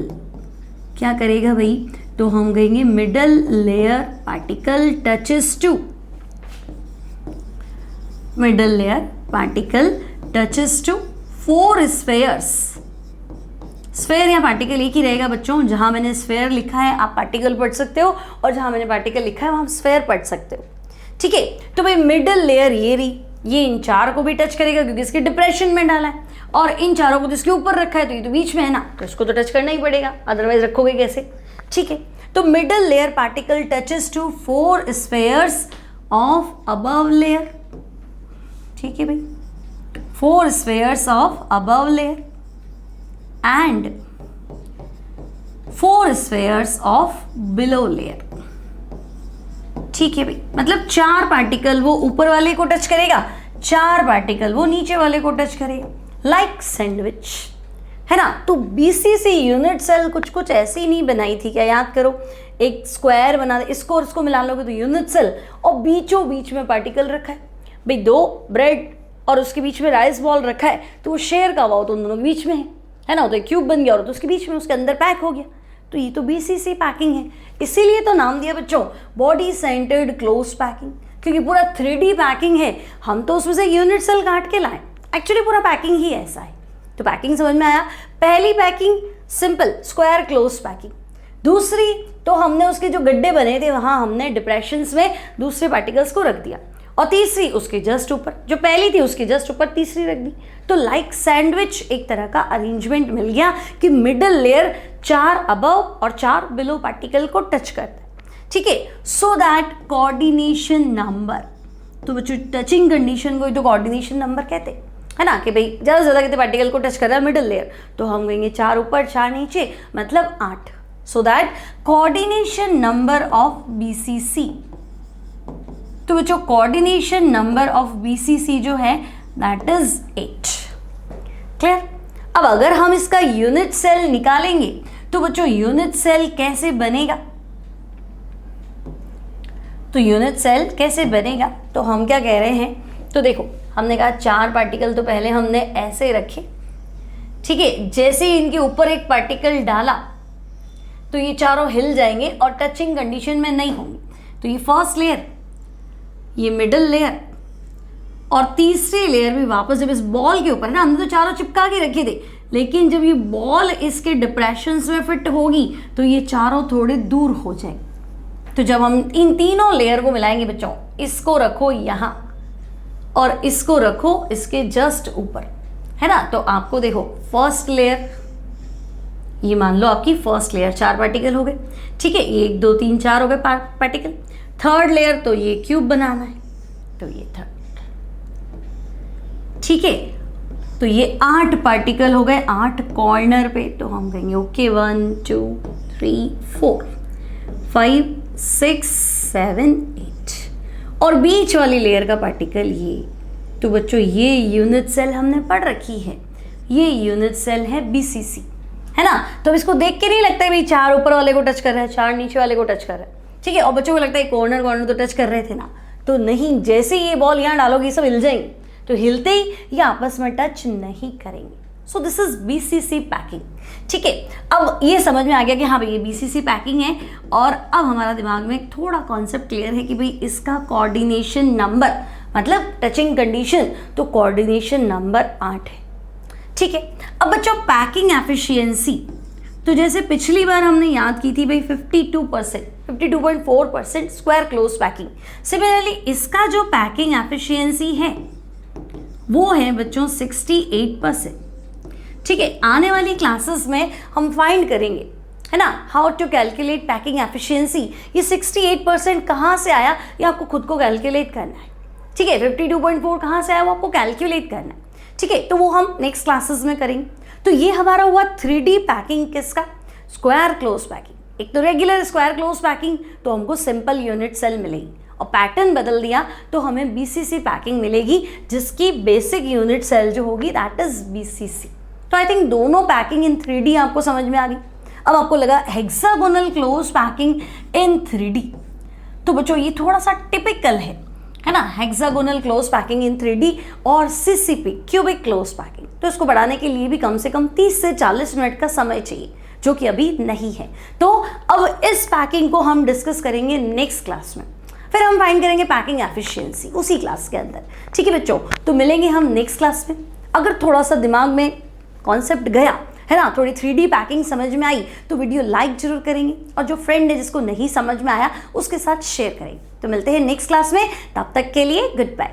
क्या करेगा भाई, तो हम कहेंगे middle layer particle touches to, middle layer particle touches to 4 spheres. Sphere या पार्टिकल एक ही रहेगा बच्चों, जहां मैंने स्फेयर लिखा है आप पार्टिकल पढ़ सकते हो, और जहां मैंने पार्टिकल लिखा है वहां स्फेयर पढ़ सकते हो, ठीक है। तो भाई मिडल लेयर ये रही, ये इन 4 को भी टच करेगा क्योंकि इसके डिप्रेशन में डाला है, और इन 4 को तो इसके ऊपर रखा है, तो ये तो बीच में है ना, तो इसको तो टच करना ही पड़ेगा, अदरवाइज रखोगे कैसे, ठीक है। तो middle layer particle touches to 4 spheres of above layer, ठीक है भाई, 4 spheres of above layer and 4 spheres of below layer, ठीक है भाई, मतलब 4 पार्टिकल वो ऊपर वाले को टच करेगा, 4 पार्टिकल वो नीचे वाले को टच करेगा, लाइक सैंडविच, है ना। तो बीसीसी यूनिट सेल कुछ ऐसे ही नहीं बनाई थी क्या, याद करो, एक स्क्वायर बना दे, इसको और इसको मिला लोगे तो यूनिट सेल, और बीचों बीच में पार्टिकल रखा है भाई, 2 ब्रेड और उसके बीच में राइस बॉल रखा है, तो वो शेयर का हुआ तो उन दोनों के बीच में है ना, तो एक क्यूब बन गया और तो उसके बीच में उसके अंदर पैक हो गया, तो ये तो बीसीसी पैकिंग है, इसीलिए तो नाम दिया बच्चों बॉडी सेंटर्ड क्लोज पैकिंग, क्योंकि पूरा 3D पैकिंग है, हम तो उसमें से यूनिट सेल काट के लाए, एक्चुअली पूरा पैकिंग ही ऐसा है। तो पैकिंग समझ में आया, पहली packing simple square close packing, दूसरी तो हमने उसके जो गड्ढे बने थे वहाँ हमने डिप्रेशंस में दूसरे पार्टिकल्स को रख दिया, और तीसरी उसके जस्ट ऊपर, जो पहली थी उसके जस्ट ऊपर तीसरी रख दी, तो लाइक सैंडविच एक तरह का अरेंजमेंट मिल गया कि मिडल लेयर 4 अबव और 4 बिलो पार्टिकल को टच करता है, ठीक है। सो दैट कोऑर्डिनेशन नंबर, तो बच्चों टचिंग कंडीशन को ही तो कोऑर्डिनेशन नंबर कहते हैं, है ना, कि भाई ज़्यादा से ज़्यादा कितने पार्टिकल को टच कर रहा है मिडल लेयर, तो हम कहेंगे 4 ऊपर 4 नीचे, मतलब 8। So that coordination number of BCC, तो बच्चों कोऑर्डिनेशन नंबर ऑफ बीसीसी जो है दैट इज 8। क्लियर। अब अगर हम इसका यूनिट सेल निकालेंगे तो बच्चों यूनिट सेल कैसे बनेगा, तो यूनिट सेल कैसे बनेगा, तो हम क्या कह रहे हैं, तो देखो हमने कहा 4 पार्टिकल तो पहले हमने ऐसे रखे, ठीक है, जैसे ही इनके ऊपर एक पार्टिकल डाला तो ये चारों हिल जाएंगे और टचिंग कंडीशन में नहीं होंगे, तो ये फर्स्ट लेयर, ये मिडल लेयर, और तीसरी लेयर भी वापस जब इस बॉल के ऊपर है ना, हमने तो चारों चिपका के रखे थे, लेकिन जब ये बॉल इसके डिप्रेशंस में फिट होगी तो ये चारों थोड़े दूर हो जाएंगे। तो जब हम इन तीनों लेयर को मिलाएंगे बच्चों, इसको रखो यहाँ और इसको रखो इसके जस्ट ऊपर, है ना, तो आपको देखो फर्स्ट लेयर, ये मान लो आपकी फर्स्ट लेयर 4 पार्टिकल हो गए, ठीक है, 1 2 3 4 हो गए पार्टिकल। थर्ड लेयर तो ये क्यूब बनाना है, तो ये थर्ड, ठीक है, तो ये 8 पार्टिकल हो गए 8 कॉर्नर पे, तो हम कहेंगे ओके 1 2 3 4 5 6 7 8 और बीच वाली लेयर का पार्टिकल ये। तो बच्चों ये यूनिट सेल हमने पढ़ रखी है, ये यूनिट सेल है BCC, है ना। तो अब इसको देख के नहीं लगता है भाई 4 ऊपर वाले को टच कर रहा है, 4 नीचे वाले को टच कर रहा है, ठीक है। और बच्चों को लगता है कॉर्नर तो टच कर रहे थे ना, तो नहीं, जैसे ये बॉल यहाँ डालोगे सब हिल जाएंगे, तो हिलते ही ये आपस में टच नहीं करेंगे। So this is BCC packing, ठीक है। अब ये समझ में आ गया कि हाँ भाई ये BCC पैकिंग है, और अब हमारा दिमाग में थोड़ा कॉन्सेप्ट क्लियर है कि भाई इसका कोऑर्डिनेशन नंबर, मतलब टचिंग कंडीशन, तो कोऑर्डिनेशन नंबर 8 है, ठीक है। अब बच्चों पैकिंग एफिशिएंसी, तो जैसे पिछली बार हमने याद की थी भाई 52%, 52.4% स्क्वायर क्लोज पैकिंग। सिमिलरली इसका जो पैकिंग एफिशिएंसी है वो है बच्चों 68%, ठीक है। आने वाली क्लासेस में हम फाइंड करेंगे, है ना, how to calculate packing efficiency. ये 68% कहाँ से आया ये आपको खुद को कैलकुलेट करना है, ठीक है। 52.4 कहाँ से आया वो आपको कैलकुलेट करना है, ठीक है। तो वो हम नेक्स्ट क्लासेस में करेंगे। तो ये हमारा हुआ 3D पैकिंग, किसका, स्क्वायर क्लोज पैकिंग। एक तो रेगुलर स्क्वायर क्लोज पैकिंग तो हमको सिंपल यूनिट सेल मिलेगी, और पैटर्न बदल दिया तो हमें BCC पैकिंग मिलेगी, जिसकी बेसिक यूनिट सेल जो होगी दैट इज BCC। तो आई थिंक दोनों पैकिंग इन 3D आपको समझ में आ गई। अब आपको लगा हेक्सागोनल क्लोज पैकिंग इन 3D, तो बच्चों ये थोड़ा सा टिपिकल है ना, हेक्सागोनल क्लोज पैकिंग इन 3D और CCP क्यूबिक क्लोज पैकिंग। तो इसको बढ़ाने के लिए भी कम से कम 30 से 40 मिनट का समय चाहिए, जो कि अभी नहीं है। तो अब इस पैकिंग को हम डिस्कस करेंगे नेक्स्ट क्लास में, फिर हम फाइंड करेंगे पैकिंग एफिशिएंसी उसी क्लास के अंदर, ठीक है बच्चों। तो मिलेंगे हम नेक्स्ट क्लास में। अगर थोड़ा सा दिमाग में कॉन्सेप्ट गया, है ना, थोड़ी 3D पैकिंग समझ में आई, तो वीडियो लाइक जरूर करेंगे, और जो फ्रेंड है जिसको नहीं समझ में आया उसके साथ शेयर करेंगे। तो मिलते हैं नेक्स्ट क्लास में, तब तक के लिए गुड बाय।